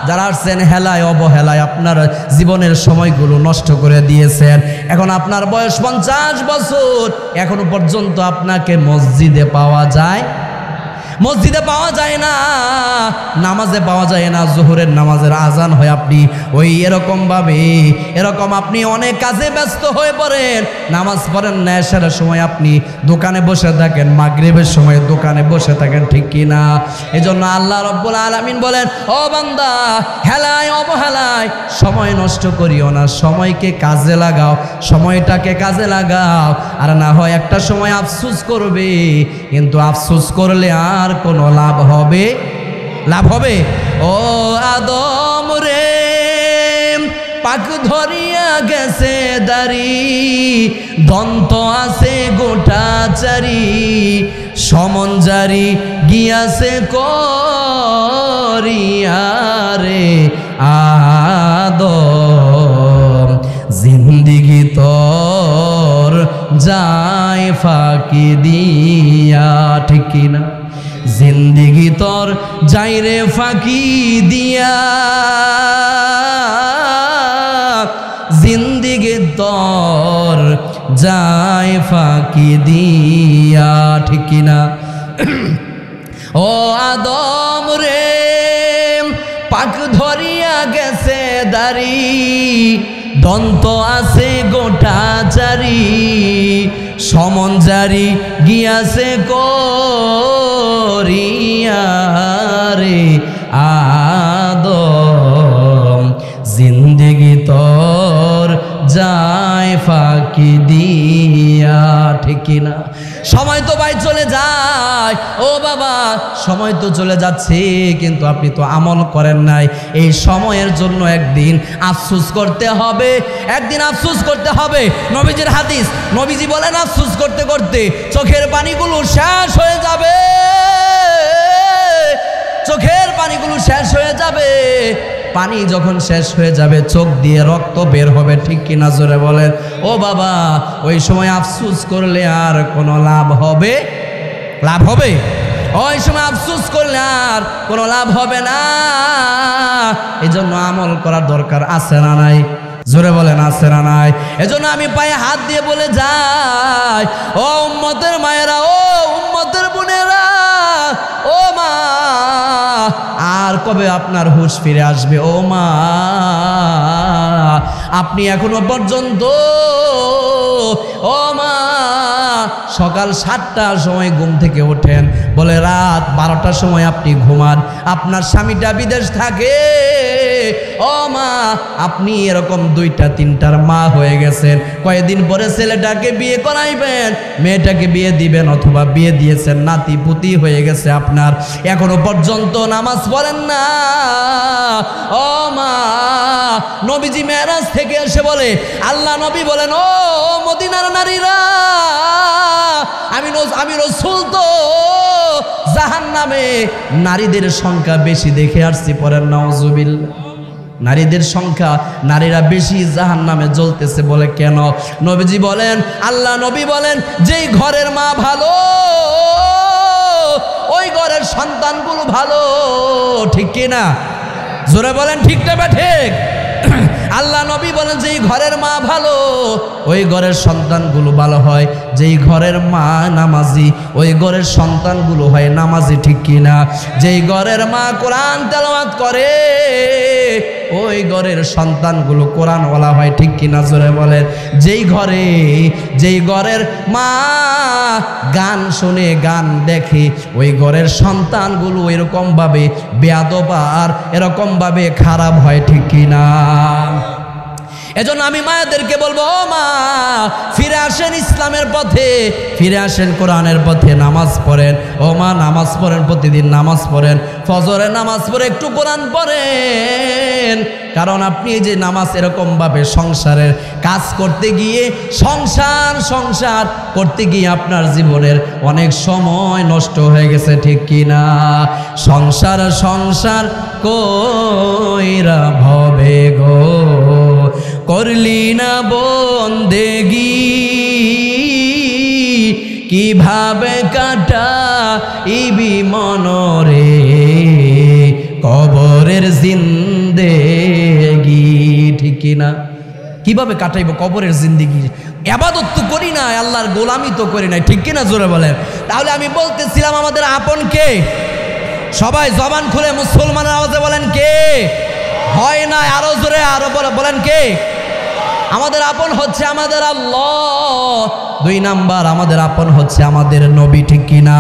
যারা আসছেন, হেলায় অবহেলায় আপনার জীবনের সময়গুলো নষ্ট করে দিয়েছেন। এখন আপনার বয়স 50 বছর, এখনো পর্যন্ত আপনাকে মসজিদে পাওয়া যায়, মসজিদে পাওয়া যায় না, নামাজে পাওয়া যায় না। জোহরের নামাজের আজান হয়, আপনি ওই এরকম আপনি অনেক কাজে ব্যস্ত হয়ে পড়েন, নামাজ পড়েন না। এশার সময় আপনি দোকানে বসে থাকেন, মাগরিবের সময় দোকানে বসে থাকেন, ঠিক কি না? এজন্য আল্লাহ রাব্বুল আলামিন বলেন, ও বান্দা, হেলায় অবহেলায় সময় নষ্ট করিও না, সময়কে কাজে লাগাও, সময়টাকে কাজে লাগাও। আর না হয় একটা সময় আফসোস করবে, কিন্তু আফসোস করলে আর কোনো লাভ হবে? ও আদম রে, পাক ধরিয়া গেছে দাড়ি, দন্ত আছে গোটা চারি, সমন জারি গিয়াছে করিয়া রে আদম, জিন্দিগি তোর যায় ফাঁকি দিয়া, ঠিক কিনা? জিন্দিগি তোর যাই রে ফাঁকি দিয়া, জিন্দিগি তোর যায় ফাঁকি দিয়া, ঠিক কিনা? ও আদম রে, পাক ধরিয়া গেছে দাড়ি, দন্ত আছে গোটাচারি সমন জারি গিয়াছে করিয়া রে আদম জিন্দেগি তোর যায় ফাঁকি দিয়া। ঠিক কিনা? সময় তো ভাই চলে যায়, ও বাবা সময় তো চলে যাচ্ছে, কিন্তু আপনি তো আমল করেন নাই। এই সময়ের জন্য একদিন আফসোস করতে হবে, একদিন আফসোস করতে হবে। নবীজির হাদিস, নবীজি বলেন আফসোস করতে করতে চোখের পানিগুলো শেষ হয়ে যাবে, চোখের পানিগুলো শেষ হয়ে যাবে। পানি যখন শেষ হয়ে যাবে চোখ দিয়ে রক্ত বের হবে। ঠিক কিনা? জোরে বলেন। ও বাবা, ওই সময় আফসোস করলে আর কোনো লাভ হবে? লাভ হবে? ওই সময় আফসোস করলে আর কোনো লাভ হবে না। এজন্য আমল করার দরকার আছে না নাই? জোরে বলেন আছে না নাই? এজন্য আমি পায়ে হাত দিয়ে বলে যাই, ও উম্মতের মায়েরা, ও উম্মতের বোনেরা, ও মা, আর কবে আপনার হুঁশ ফিরে আসবে? ও মা, আপনি এখনো পর্যন্ত, ও মা, সকাল 7টার সময় ঘুম থেকে ওঠেন, বলে রাত 12টার সময় আপনি ঘুমান, আপনার স্বামীটা বিদেশ থাকে। ও মা, আপনি এরকম 2টা 3টার মা হয়ে গেছেন। কয়েকদিন পরে ছেলেটাকে বিয়ে করাইবেন, মেয়েটাকে বিয়ে দিবেন, অথবা বিয়ে দিয়েছেন, নাতি পুতি হয়ে গেছে আপনার, এখনো পর্যন্ত নামাজ পড়েন না। ও মা, নবীজি মেরাজ থেকে এসে বলে, আল্লাহ নবী বলেন, ও মদিনার নারীরা, আমি রাসূল তো জাহান্নামে নারীদের সংখ্যা বেশি দেখে আসছি। পড়েন নাউজুবিল্লাহ। নারীদের সংখ্যা, নারীরা বেশি জাহান্নামে জ্বলতেছে। বলে কেন? নবীজি বলেন, আল্লাহ নবী বলেন, যেই ঘরের মা ভালো ওই ঘরের সন্তানগুলো ভালো। ঠিক কিনা? জোরে বলেন ঠিক না বা ঠিক? আল্লাহ নবী বলেন, যেই ঘরের মা ভালো ওই ঘরের সন্তানগুলো ভালো হয়, যেই ঘরের মা নামাজি ওই ঘরের সন্তানগুলো হয় নামাজি। ঠিক কিনা? যেই ঘরের মা কোরআন তেলাওয়াত করে ওই ঘরের সন্তানগুলো কোরআনওয়ালা হয়। ঠিক কিনা? জোরে বলেন। যেই ঘরের মা গান শুনে, গান দেখে, ওই ঘরের সন্তানগুলো এরকমভাবে বেয়াদব আর এরকমভাবে খারাপ হয়। ঠিক কিনা? এজন্য আমি মায়েদেরকে বলবো, ও মা, ফিরে আসেন ইসলামের পথে, ফিরে আসেন কোরআনের পথে, নামাজ পড়েন। ও মা, নামাজ পড়েন, প্রতিদিন নামাজ পড়েন, ফজরের নামাজ পড়ে একটু কোরআন পড়েন। কারণ আপনি যে নামাজ এরকমভাবে সংসারের কাজ করতে গিয়ে, সংসার করতে গিয়ে আপনার জীবনের অনেক সময় নষ্ট হয়ে গেছে। ঠিক কিনা? সংসার কইরা ভবে গো করলি না বন্দেগি, কিভাবে কাটাইবি মনরে কবরের জিন্দেগি। ঠিক কিনা? কিভাবে কাটাইব কবরের জিন্দেগি? ইবাদত তো করি না, আল্লাহর গোলামি তো করি নাই। ঠিক কিনা? জোরে বলেন। তাহলে আমি বলতেছিলাম, আমাদের আপন কে? সবাই জবান খুলে মুসলমানের আওয়াজে বলেন কে? হয় না, আরো জোরে, আরো বলেন কে? আমাদের আপন হচ্ছে আমাদের আল্লাহ। 2 নাম্বার, আমাদের আপন হচ্ছে আমাদের নবী। ঠিক কিনা?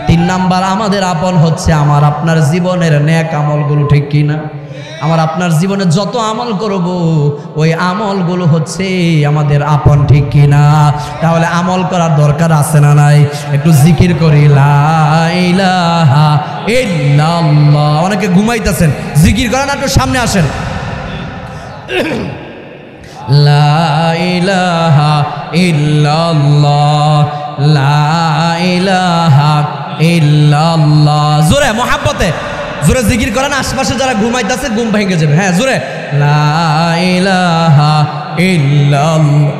3 নাম্বার, আমাদের আপন হচ্ছে আমার আপনার জীবনের নেক আমলগুলো। ঠিক কিনা? আমার আপনার জীবনে যত আমল করব ওই আমলগুলো হচ্ছে আমাদের আপন। ঠিক কিনা? তাহলে আমল করার দরকার আছে না নাই? একটু জিকির করি, লা ইলাহা ইল্লাল্লাহ। অনেকে ঘুমাইতেছেন, জিকির করেন, একটু সামনে আসেন। লা ইলাহা ইল্লাল্লাহ, লা ইলাহা ইল্লাল্লাহ। জোরে মোহাব্বতে জোরে জিকির করেন, আশপাশে যারা ঘুমাইতেছে ঘুম ভেঙে যাবে। হ্যাঁ, জোরে, লা ইলাহা ইল্লাল্লাহ।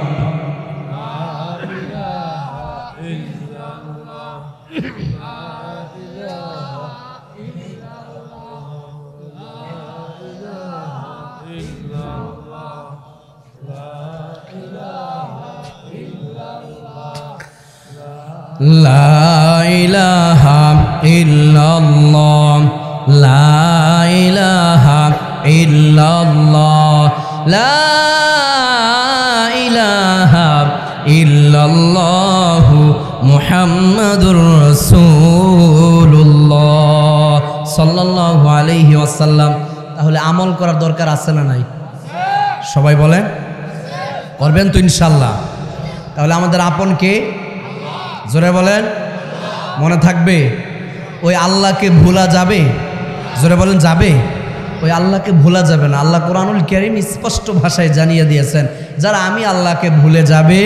লা ইলাহা ইল্লাল্লাহ, লা ইলাহা ইল্লাল্লাহ, লা ইল্লাল্লাহু মুহাম্মাদুর রাসূলুল্লাহ সাল্লাল্লাহু আলাইহি ওয়াসাল্লাম। তাহলে আমল করার দরকার আছে না নাই? সবাই বলেন, করবেন তো ইনশাল্লাহ। তাহলে আমাদের আপন কে? জোরে বলেন, মনে থাকবে? ওই আল্লাহকে ভোলা যাবে? জোরে বলেন, যাবে? ওই আল্লাহকে ভোলা যাবে না। আল্লাহ কোরআনুল কারীম স্পষ্ট ভাষায় জানিয়ে দিয়েছেন, যারা আমি আল্লাহকে ভুলে যাবে,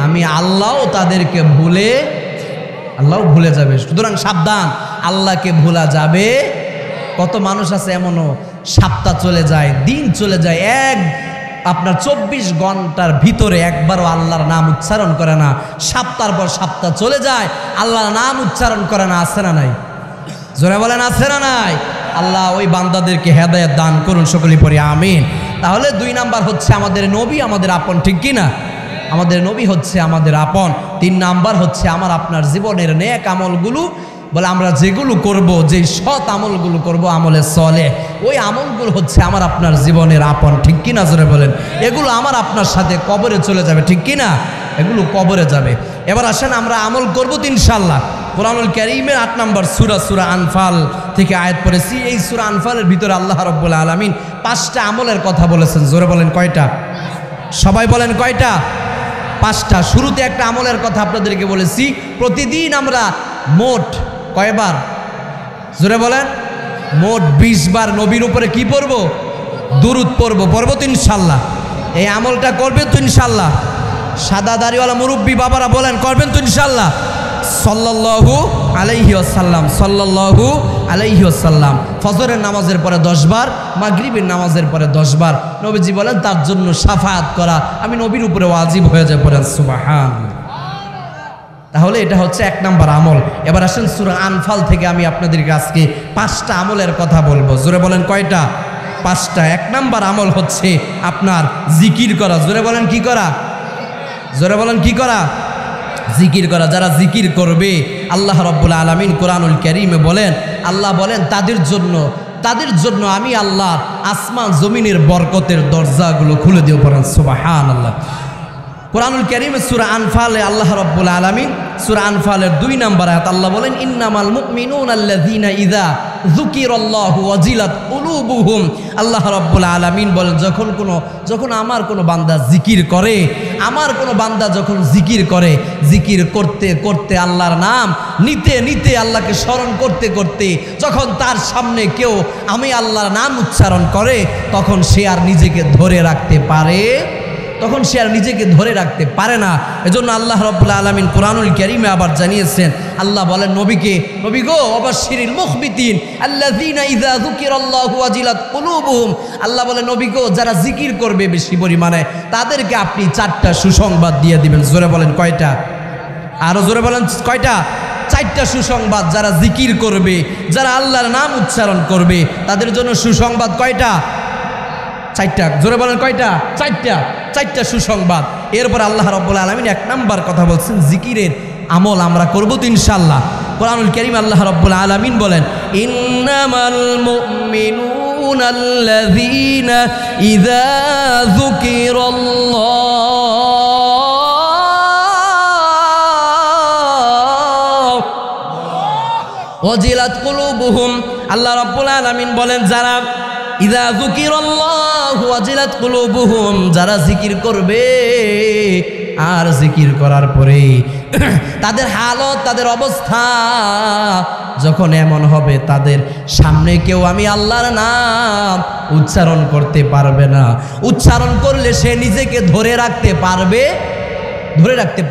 আমি আল্লাহও তাদেরকে আল্লাহও ভুলে যাবে। সুতরাং সাবধান, আল্লাহকে ভোলা যাবে। কত মানুষ আছে এমনও, সপ্তাহ চলে যায়, দিন চলে যায়, আপনার 24 ঘন্টার ভিতরে একবারও আল্লাহর নাম উচ্চারণ করে না। সপ্তাহের পর সপ্তাহ চলে যায়, আল্লাহর নাম উচ্চারণ করে না। আছে না নাই? জোরে বলেন, আছে না নাই? আল্লাহ ওই বান্দাদেরকে হেদায়েত দান করুন, সকলেই পড়ি আমিন। তাহলে 2 নাম্বার হচ্ছে আমাদের নবী আমাদের আপন, ঠিক কি না? আমাদের নবী হচ্ছে আমাদের আপন। 3 নাম্বার হচ্ছে আমার আপনার জীবনের নেক আমলগুলো, বলে আমরা যেগুলো করব, যে সৎ আমলগুলো করব, আমলে সলেহ, ওই আমলগুলো হচ্ছে আমার আপনার জীবনের আপন, ঠিক কি না? জোরে বলেন। এগুলো আমার আপনার সাথে কবরে চলে যাবে, ঠিক কি না? এগুলো কবরে যাবে। এবার আসেন আমরা আমল করব তো ইনশাআল্লাহ। কোরআনুল কারীমের 8 নম্বর সূরা আনফাল থেকে আয়াত পড়েছি। এই সূরা আনফালের ভিতরে আল্লাহ রাব্বুল আলামিন 5টা আমলের কথা বলেছেন। জোরে বলেন, কয়টা? সবাই বলেন, কয়টা? 5টা। শুরুতে একটা আমলের কথা আপনাদেরকে বলেছি। প্রতিদিন আমরা মোট কয়বার? জোরে বলেন, মোট 20 বার নবীর উপরে কি পড়ব? দুরূদ পড়ব। পড়ব তো ইনশাআল্লাহ? এই আমলটা করবেন তো ইনশাআল্লাহ? সাদা দাড়িওয়ালা মুরব্বী বাবারা বলেন, করবেন তো ইনশাআল্লাহ? সাল্লাল্লাহু আলাইহি ওয়াসাল্লাম, সাল্লাল্লাহু আলাইহি ওয়াসাল্লাম। ফজরের নামাজের পরে 10 বার, মাগরিবের নামাজের পরে 10 বার। নবীজি বলেন তার জন্য শাফাআত করা আমি নবীর উপরে ওয়াজিব হয়ে যায়। পড়েন সুবহানাল্লাহ। তাহলে এটা হচ্ছে 1 নাম্বার আমল। এবার আসেন সূরা আনফাল থেকে আমি আপনাদেরকে আজকে 5টা আমলের কথা বলবো। জোরে বলেন, কয়টা? 5টা। 1 নাম্বার আমল হচ্ছে আপনার জিকির করা। জোরে বলেন, কি করা? জোরে বলেন, কি করা? জিকির করা। যারা জিকির করবে, আল্লাহ রাব্বুল আলামিন কোরআনুল কারীমে বলেন, আল্লাহ বলেন তাদের জন্য আমি আল্লাহ আসমান জমিনের বরকতের দরজাগুলো খুলে দিয়ে। পড়েন সুবহানাল্লাহ। কোরআনুল কারীমে সূরা আনফালে আল্লাহ রাব্বুল আলামিন সূরা আনফালের 2 নম্বর আয়াত আল্লাহ বলেন, ইন্নামাল মুমিনুনা আল্লাযীনা ইযা যুকিরাল্লাহু ওয়াজিলাত কুলুবুহুম। আল্লাহ রাব্বুল আলামিন বলেন, যখন আমার কোনো বান্দা জিকির করে, আমার কোনো বান্দা যখন জিকির করে, জিকির করতে করতে আল্লাহর নাম নিতে নিতে, আল্লাহকে স্মরণ করতে করতে, যখন তার সামনে কেউ আমি আল্লাহর নাম উচ্চারণ করে, তখন সে আর নিজেকে ধরে রাখতে পারে না। এজন্য আল্লাহ রাব্বুল আলামিন কোরআনুল কারীমে আবার জানিয়েছেন, আল্লাহ বলেন নবী গো অবাশশিরিল মুখবিতিন আল্লাযীনা ইযা যুকিরাল্লাহু ওয়াজিলাত কুলুবুহুম। আল্লাহ বলেন নবী গো, যারা জিকির করবে বেশি পরিমাণে, তাদেরকে আপনি 4টা সুসংবাদ দিয়ে দিবেন। জোরে বলেন, কয়টা? আরো জোরে বলেন, কয়টা? 4টা সুসংবাদ। যারা জিকির করবে, যারা আল্লাহর নাম উচ্চারণ করবে, তাদের জন্য সুসংবাদ কয়টা? 4টা। জোরে বলেন, কয়টা? 4টা সুসংবাদ। এরপর আল্লাহ রাব্বুল আলামিন 1 নাম্বার কথা বলছেন, জিকিরের আমল আমরা করব তো ইনশাআল্লাহ। কোরআনুল কারীম আল্লাহ রাব্বুল আলামিন বলেন, ইন্নামাল মুমিনুনা আল্লাযীনা ইযা যুকিরাল্লাহু ওয়াজিলাত কুলুবুহুম। আল্লাহ রাব্বুল আলামিন বলেন, যারা ইযা যুকিরাল্লাহু ওয়াজিলাত কুলুবুহুম, যারা জিকির করবে, আর জিকির করার পরে তাদের হালত, তাদের অবস্থা যখন এমন হবে, তাদের সামনে কেউ আমি আল্লাহর নাম উচ্চারণ করতে পারবে না। উচ্চারণ করলে সে নিজেকে ধরে রাখতে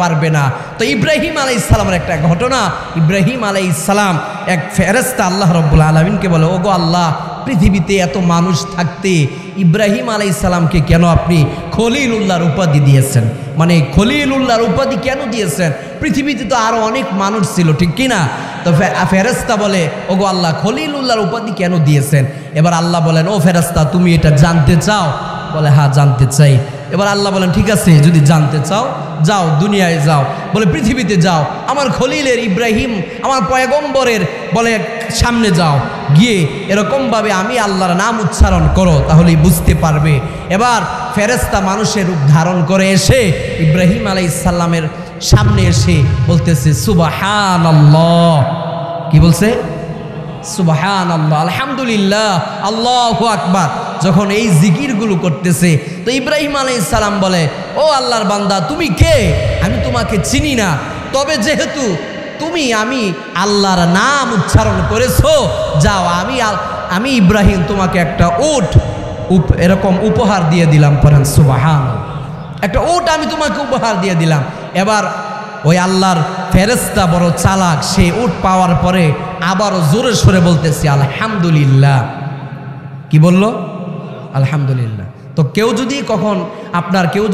পারবে না। তো ইব্রাহিম আলাইহিস সালামের একটা ঘটনা। ইব্রাহিম আলাইহিস সালাম এক ফেরেশতা আল্লাহ রাব্বুল আলামিনকে বলে, ওগো আল্লাহ, পৃথিবীতে এত মানুষ থাকতে ইব্রাহিম আলাইহিস সালামকে কেন আপনি খলিলুল্লাহর উপাধি দিয়েছেন? মানে খলিলুল্লাহর উপাধি কেন দিয়েছেন? পৃথিবীতে তো আরো অনেক মানুষ ছিল, ঠিক কিনা? তো ফেরেশতা বলে, ওগো আল্লাহ, খলিলুল্লাহর উপাধি কেন দিয়েছেন? এবার আল্লাহ বলেন, ও ফেরেশতা, তুমি এটা জানতে চাও? বলে, হ্যাঁ জানতে চাই। এবার আল্লাহ বলেন, ঠিক আছে, যদি জানতে চাও যাও, দুনিয়ায় যাও, বলে পৃথিবীতে যাও, আমার খলিলের ইব্রাহিম, আমার পয়গম্বরের বলে সামনে যাও, গিয়ে এরকমভাবে আমি আল্লাহর নাম উচ্চারণ করো, তাহলেই বুঝতে পারবে। এবার ফেরেশতা মানুষের রূপ ধারণ করে এসে ইব্রাহিম আলাইহিস সালামের সামনে এসে বলতেছে সুবহানাল্লাহ। কি বলছে? সুবহানাল্লাহ, আলহামদুলিল্লাহ, আল্লাহু আকবার। যখন এই জিকিরগুলো করতেছে তো ইব্রাহিম আলাইহিস সালাম বলে, ও আল্লাহর বান্দা, তুমি কে? আমি তোমাকে চিনি না, তবে যেহেতু আমি আল্লাহর নাম উচ্চারণ করেছো, যাও, আমি ইব্রাহিম তোমাকে একটা উট এরকম উপহার দিয়ে দিলাম। পড়েন সুবহানাল্লাহ। একটা উট আমি তোমাকে উপহার দিয়ে দিলাম। এবার ওই আল্লাহর ফেরেশতা বড় চালাক, সে উট পাওয়ার পরে আবারও জোরে সরে বলতেছে আলহামদুলিল্লাহ। কি বললো? আলহামদুলিল্লাহ। তো কেউ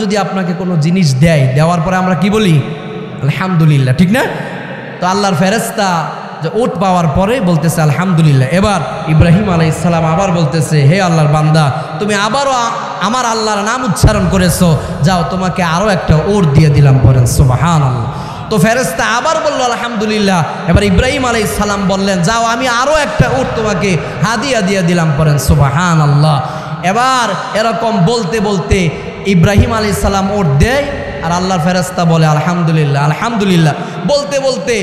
যদি আপনাকে কোনো জিনিস দেওয়ার পরে আমরা কি বলি? আলহামদুলিল্লাহ, ঠিক না? তো আল্লাহর ফেরেশতা যে উট পাওয়ার পরে বলতেছে আলহামদুলিল্লাহ। এবার ইব্রাহিম আলাইহিস সালাম আবার বলতেছে, হে আল্লাহর বান্দা, তুমি আবারও আমার আল্লাহর নাম উচ্চারণ করেছো, যাও, তোমাকে আরও একটা উট দিয়ে দিলাম। পড়েন সুবহানাল্লাহ। তো ফেরেশতা আবার বলল আলহামদুলিল্লাহ। এবার ইব্রাহিম আলাইহিস সালাম বললেন, যাও, আমি আরও একটা উট তোমাকে হাদিয়া দিয়ে দিলাম। পড়েন সুবহানাল্লাহ। এবার এরকম বলতে বলতে ইব্রাহিম আলাইহিস সালাম উট দেয়, আর আল্লাহর ফেরেশতা বলে আলহামদুলিল্লাহ, আলহামদুলিল্লাহ। বলতে বলতে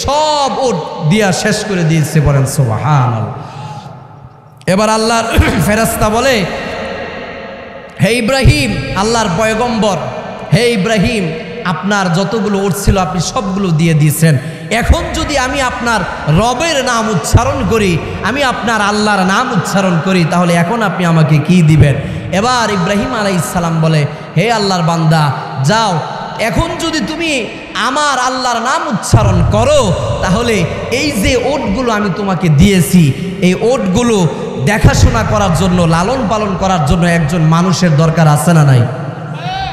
সব উট দিয়া শেষ করে দিয়েছে। পড়েন সুবহানাল্লাহ। এবার আল্লাহর ফেরেশতা বলে, হে ইব্রাহিম, আল্লাহর পয়গম্বর, হে ইব্রাহিম, আপনার যতগুলো উট ছিল আপনি সবগুলো দিয়ে দিয়েছেন। এখন যদি আমি আপনার রবের নাম উচ্চারণ করি, আমি আপনার আল্লাহর নাম উচ্চারণ করি, তাহলে এখন আপনি আমাকে কি দিবেন? এবার ইব্রাহিম আলাইহিস সালাম বলে, হে আল্লাহর বান্দা, যাও, এখন যদি তুমি আমার আল্লাহর নাম উচ্চারণ করো, তাহলে এই যে ওটগুলো আমি তোমাকে দিয়েছি, এই ওটগুলো দেখাশোনা করার জন্য, লালন পালন করার জন্য একজন মানুষের দরকার আছে না নাই?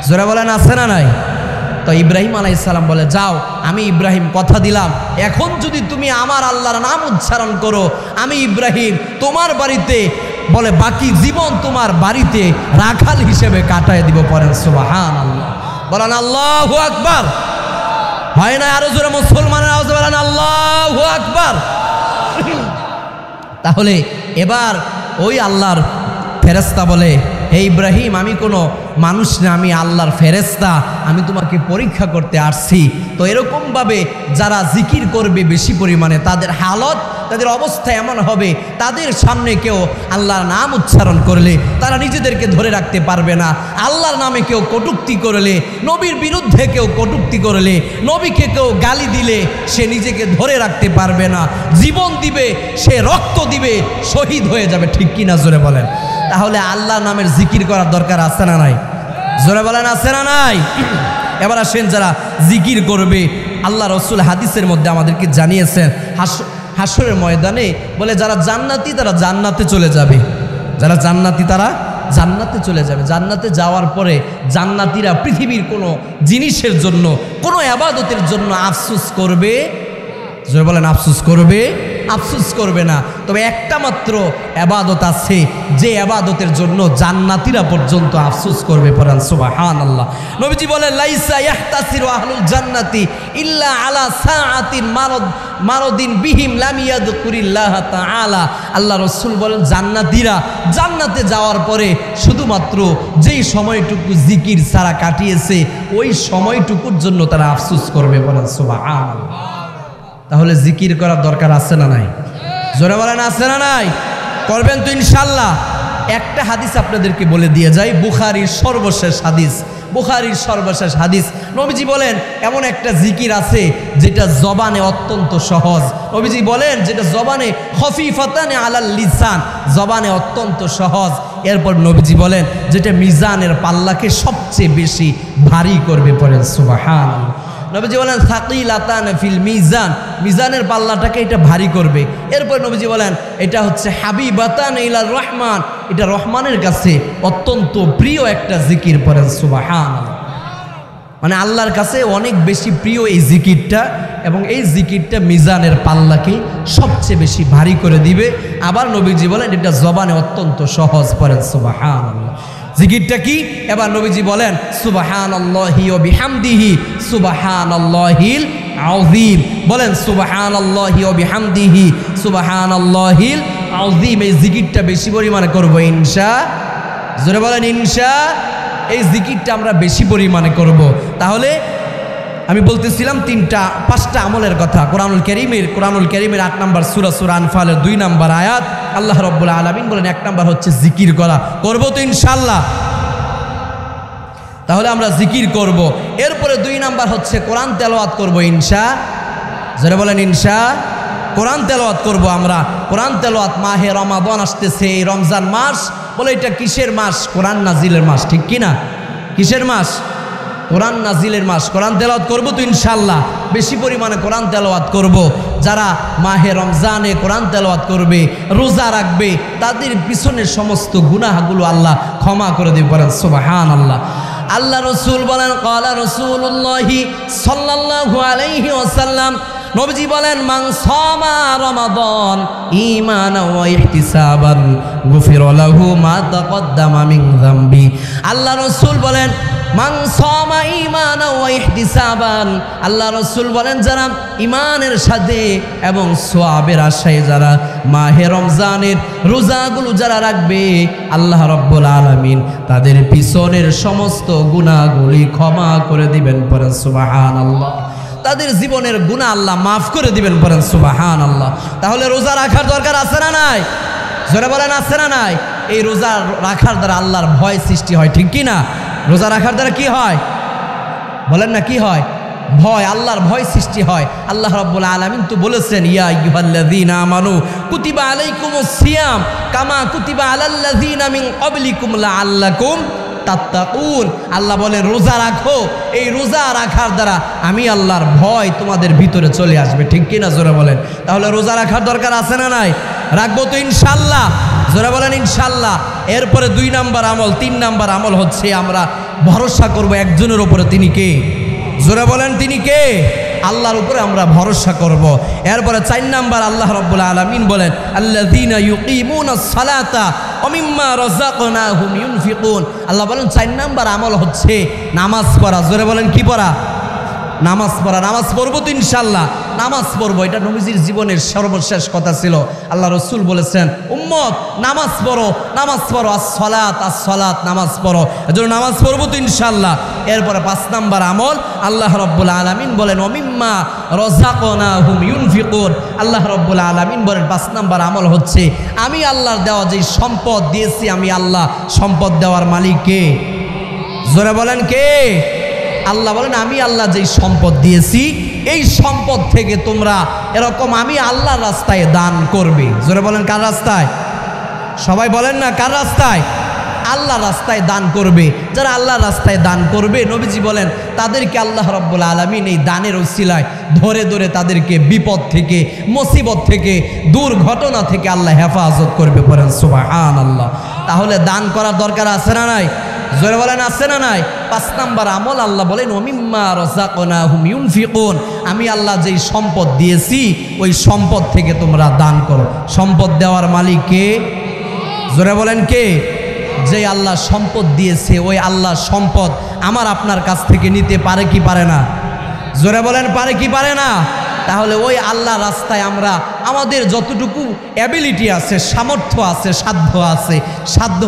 জোরে বলেন, আছে না নাই? তো ইব্রাহিম আলাইহিস সালাম বলে, যাও, আমি ইব্রাহিম কথা দিলাম, এখন যদি তুমি আমার আল্লাহর নাম উচ্চারণ করো, আমি ইব্রাহিম তোমার বাড়িতে, বলে, বাকি জীবন তোমার বাড়িতে রাখাল হিসেবে কাটায় দিব। পড়েন সুবহানাল্লাহ। বলেন আল্লাহু আকবার। হয় না? আরো জোরে মুসলমানের আওয়াজে বলেন আল্লাহু আকবার। তাহলে এবার ওই আল্লাহর ফেরেশতা বলে, হে ইব্রাহিম, আমি কোনো মানুষ না, আমি আল্লাহর ফেরেশতা, আমি তোমাকে পরীক্ষা করতে আসছি। তো এরকমভাবে যারা জিকির করবে বেশি পরিমাণে, তাদের হালত, তাদের অবস্থা এমন হবে, তাদের সামনে কেউ আল্লাহর নাম উচ্চারণ করলে তারা নিজেদেরকে ধরে রাখতে পারবে না। আল্লাহর নামে কেউ কটূক্তি করলে, নবীর বিরুদ্ধে কেউ কটূক্তি করলে, নবীকে কেউ গালি দিলে সে নিজেকে ধরে রাখতে পারবে না, জীবন দিবে, সে রক্ত দিবে, শহীদ হয়ে যাবে। ঠিক কিনা? জোরে বলেন। তাহলে আল্লাহর নামের জিকির করার দরকার আছে না নাই? জোরে বলেন, আছে না নাই? এবার আসেন, যারা জিকির করবে, আল্লাহ রসুল হাদিসের মধ্যে আমাদেরকে জানিয়েছেন, হাসরের ময়দানে বলে, যারা জান্নাতি তারা জান্নাতে চলে যাবে, যারা জান্নাতি তারা জান্নাতে চলে যাবে। জান্নাতে যাওয়ার পরে জান্নাতিরা পৃথিবীর কোনো জিনিসের জন্য, কোনো ইবাদতের জন্য আফসোস করবে? জোরে বলেন, আফসোস করবে? আফসোস করবে না। তবে একটা মাত্র ইবাদত আছে, যে ইবাদতের জন্য জান্নাতীরা পর্যন্ত আফসোস করবে। পড়েন সুবহানাল্লাহ। নবীজি বলেন, লাইসা ইয়াহতাসিরু আহলুল জান্নাতি ইল্লা আলা সাআতিন মারদিন বিহিম লাম ইয়াযকুরিল্লাহ তাআলা। আল্লাহ রাসূল বলেন, জান্নাতীরা জান্নাতে যাওয়ার পরে শুধুমাত্র যেই সময়টুকু জিকির ছাড়া কাটিয়েছে, ওই সময়টুকুর জন্য তারা আফসোস করবে। বলেন সুবহানাল্লাহ। তাহলে জিকির করার দরকার আছে না নাই? জোরে বলেন, আছে না নাই? করবেন তো ইনশাল্লাহ। একটা হাদিস আপনাদেরকে বলে দিয়ে যাই, বুখারীর সর্বশেষ হাদিস, বুখারীর সর্বশেষ হাদিস। নবীজি বলেন, এমন একটা জিকির আছে যেটা জবানে অত্যন্ত সহজ। নবীজি বলেন, যেটা জবানে খফিফাতানে আলাল লিসান, জবানে অত্যন্ত সহজ। এরপর নবীজি বলেন, যেটা মিজানের পাল্লাকে সবচেয়ে বেশি ভারী করবে। পড়েন সুবহানাল্লাহ। নবীজি বলেন, সাকিলাতান ফিল মিজান, মিজানের পাল্লাটাকে এটা ভারী করবে। এরপর নবীজি বলেন, এটা হচ্ছে হাবিবাতান ইলার রহমান, এটা রহমানের কাছে অত্যন্ত প্রিয় একটা জিকির। পড়েন সুবহানাল্লাহ। মানে আল্লাহর কাছে অনেক বেশি প্রিয় এই জিকিরটা, এবং এই জিকিরটা মিজানের পাল্লাকে সবচেয়ে বেশি ভারী করে দিবে। আবার নবীজি বলেন, এটা জবানে অত্যন্ত সহজ। পড়েন সুবহানাল্লাহ। জিকিরটা কি? এবার নবীজি বলেন, সুবহানাল্লাহি ওয়া বিহামদিহি সুবহানাল্লাহিল আযীম। বলেন সুবহানাল্লাহি ওয়া বিহামদিহি সুবহানাল্লাহিল আযীম। এই জিকিরটা বেশি পরিমাণে করব ইনশাআল্লাহ। জোরে বলেন ইনশাআল্লাহ। এই জিকিরটা আমরা বেশি পরিমাণে করব। তাহলে আমি বলতেছিলাম 5টা আমলের কথা। কোরআনুল কারীমের 8 নম্বর সূরা আনফালের 2 নম্বর আয়াত আল্লাহ রাব্বুল আলামিন বলেন 1 নম্বর হচ্ছে জিকির করা। করব তো ইনশাআল্লাহ? তাহলে আমরা জিকির করব। এরপরে 2 নম্বর হচ্ছে কোরআন তেলাওয়াত করব যারা বলেন কোরআন তেলাওয়াত করব আমরা। কোরআন তেলাওয়াত, মাহে রমাদান আসতেছে, এই রমজান মাস, বলে এটা কিসের মাস? কোরআন নাজিলের মাস, ঠিক কি না? কিসের মাস? কোরআন নাজিলের মাস। কোরআন তেলাওয়াত করব তো ইনশাআল্লাহ, বেশি পরিমাণে কোরআন তেলাওয়াত করব। যারা মাহে রমজানে কোরআন তেলাওয়াত করবে, রোজা রাখবে, তাদের পিছনের সমস্ত গুনাহগুলো আল্লাহ ক্ষমা করে দিবে। বলেন সুবহানাল্লাহ। আল্লাহ রসুল বলেন, ক্বালা রাসূলুল্লাহি সাল্লাল্লাহু আলাইহি ওয়াসাল্লাম, নবীজি বলেন, মান সামা রমাদান ঈমানান ওয়া ইহতিসাবান গুফিরা লাহু মা তাকদ্দামা মিন যামবি। আল্লাহ রসুল বলেন, মান সামা ঈমানান ওয়া ইহতিসাবান, আল্লাহ রসুল বলেন, যারা ঈমানের সাথে এবং সওয়াবের আশায় যারা মাহে রমজানের রোজাগুলো যারা রাখবে, আল্লাহ রাব্বুল আলামিন তাদের পিছনের সমস্ত গুনাহগুলি ক্ষমা করে দিবেন। পড়েন সুবহানাল্লাহ। তাদের জীবনের গুনাহ আল্লাহ মাফ করে দিবেন। পড়েন সুবহানাল্লাহ। তাহলে রোজা রাখার দরকার আছে না নাই? জোরে বলেন, আছে না নাই? এই রোজা রাখার দ্বারা আল্লাহর ভয় সৃষ্টি হয়, ঠিক কি না? রোজা রাখার দ্বারা কি হয়? বলেন না, কি হয়? ভয়, আল্লাহর ভয় সৃষ্টি হয়। আল্লাহ রাব্বুল আলামিন তো বলেছেন, ইয়া আইয়ুহাল্লাযীনা আমানু কুতিবা আলাইকুমুস সিয়াম কামা কুতিবা আলাল্লাযীনা মিন ক্বাবলিকুম লাআল্লাকুম তাত্তাকুন। আল্লাহ বলেন, রোজা রাখো, এই রোজা রাখার দ্বারা আমি আল্লাহর ভয় তোমাদের ভিতরে চলে আসবে, ঠিক কি না? জোরে বলেন। তাহলে রোজা রাখার দরকার আছে না নাই? রাখবো তো ইনশাআল্লাহ। জোরে বলেন ইনশাআল্লাহ। এরপরে 2 নম্বর আমল, 3 নম্বর আমল হচ্ছে আমরা ভরসা করব একজনের উপরে। তিনি কে? জোরে বলেন, তিনি কে? আল্লাহর উপরে আমরা ভরসা করব। এরপরে 4 নম্বর আল্লাহ রাব্বুল আলামিন বলেন, আল্লাযীনা ইউকিমুনাস সালাতা ওয়া মিম্মা রাযাকনাহুম ইউনফিকুন। আল্লাহ বলেন 4 নম্বর আমল হচ্ছে নামাজ পড়া। জোরে বলেন, কি পড়া? নামাজ পড়া। নামাজ পড়বো তো ইনশাআল্লাহ? নামাজ পড়বো, এটা নবীজির জীবনের সর্বশেষ কথা ছিল। আল্লাহ রসুল বলেছেন, উম্মত নামাজ পড়ো, নামাজ পড়ো, আসসালাত, নামাজ পড়ো। এজন্য নামাজ পড়বো তো ইনশাআল্লাহ। এরপরে 5 নম্বর আমল আল্লাহ রাব্বুল আলামিন বলেন, ওয়া মিম্মা রাযাকনাহুম ইউনফিকুন। আল্লাহ রাব্বুল আলামিন বলেন 5 নম্বর আমল হচ্ছে আমি আল্লাহর দেওয়া যে সম্পদ দিয়েছি, আমি আল্লাহ সম্পদ দেওয়ার মালিক কে? জোরে বলেন, কে? আল্লাহ বলেন, আমি আল্লাহ যেই সম্পদ দিয়েছি, এই সম্পদ থেকে তোমরা এরকম আমি আল্লাহর রাস্তায় দান করবে। জোরে বলেন, কার রাস্তায়? সবাই বলেন না, কার রাস্তায়? আল্লাহর রাস্তায় দান করবে। যারা আল্লাহর রাস্তায় দান করবে, নবীজি বলেন, তাদেরকে আল্লাহ রাব্বুল আলামিন এই দানের ওসিলায় ধরে ধরে তাদেরকে বিপদ থেকে, মুসিবত থেকে, দুর্ঘটনা থেকে আল্লাহ হেফাজত করবে। পড়েন সুবহানাল্লাহ। তাহলে দান করার দরকার আছে না নাই? জোরে বলেন, আছে না নাই? 5 নম্বর আমল আল্লাহ বলেন, ওয়া মিম্মা রাযাকনাহুম ইউনফিকুন। আমি আল্লাহ যেই সম্পদ দিয়েছি, ওই সম্পদ থেকে তোমরা দান করো। সম্পদ দেওয়ার মালিক কে? জোরে বলেন, কে? যে আল্লাহ সম্পদ দিয়েছে, ওই আল্লাহ সম্পদ আমার আপনার কাছ থেকে নিতে পারে কি পারে না? জোরে বলেন, পারে কি পারে না? তাহলে ওই আল্লাহ রাস্তায় আমরা আমাদের যতটুকু অ্যাবিলিটি আছে, সামর্থ্য আছে, সাধ্য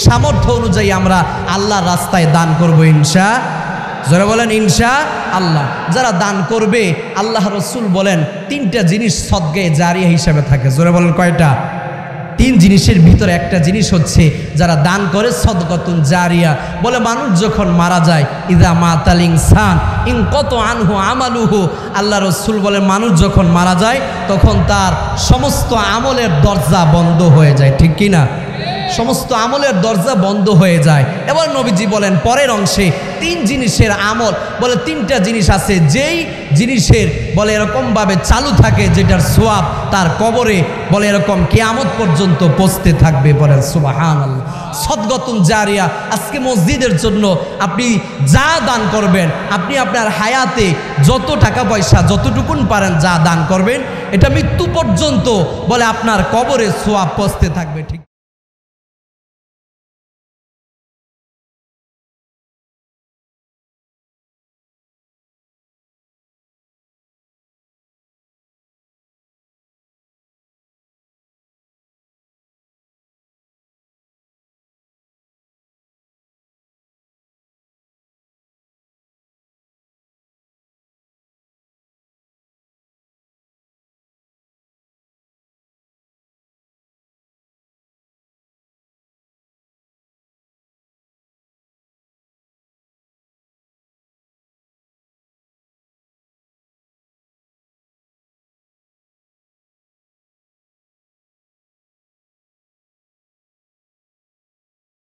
সামর্থ্য অনুযায়ী আমরা আল্লাহর রাস্তায় দান করব জোরে বলেন ইনশাআল্লাহ। যারা দান করবে, আল্লাহ রসুল বলেন 3টা জিনিস সদকায়ে জারিয়া হিসাবে থাকে। জোরে বলেন, কয়টা? 3 জিনিসের ভিতরে একটা জিনিস হচ্ছে যারা দান করে সদকাতুন জারিয়া। বলে মানুষ যখন মারা যায়, ইযা মাতাল ইনসান ইনকাতা আনহু আমালুহু। আল্লাহ রসুল বলে মানুষ যখন মারা যায় তখন তার সমস্ত আমলের দরজা বন্ধ হয়ে যায়, ঠিক কি না? সমস্ত আমলের দরজা বন্ধ হয়ে যায়। এবার নবীজি বলেন পরের অংশে 3 জিনিসের আমল, বলে 3টা জিনিস আছে যেই জিনিসের বলে এরকমভাবে চালু থাকে, যেটার সওয়াব তার কবরে বলে এরকম কিয়ামত পর্যন্ত পৌঁছতে থাকবে। বলেন সুবহানাল্লাহ। সদকাতুন জারিয়া। আজকে মসজিদের জন্য আপনি যা দান করবেন, আপনি আপনার হায়াতে যত টাকা পয়সা যতটুকুন পারেন যা দান করবেন, এটা মৃত্যু পর্যন্ত বলে আপনার কবরে সওয়াব পৌঁছতে থাকবে, ঠিক।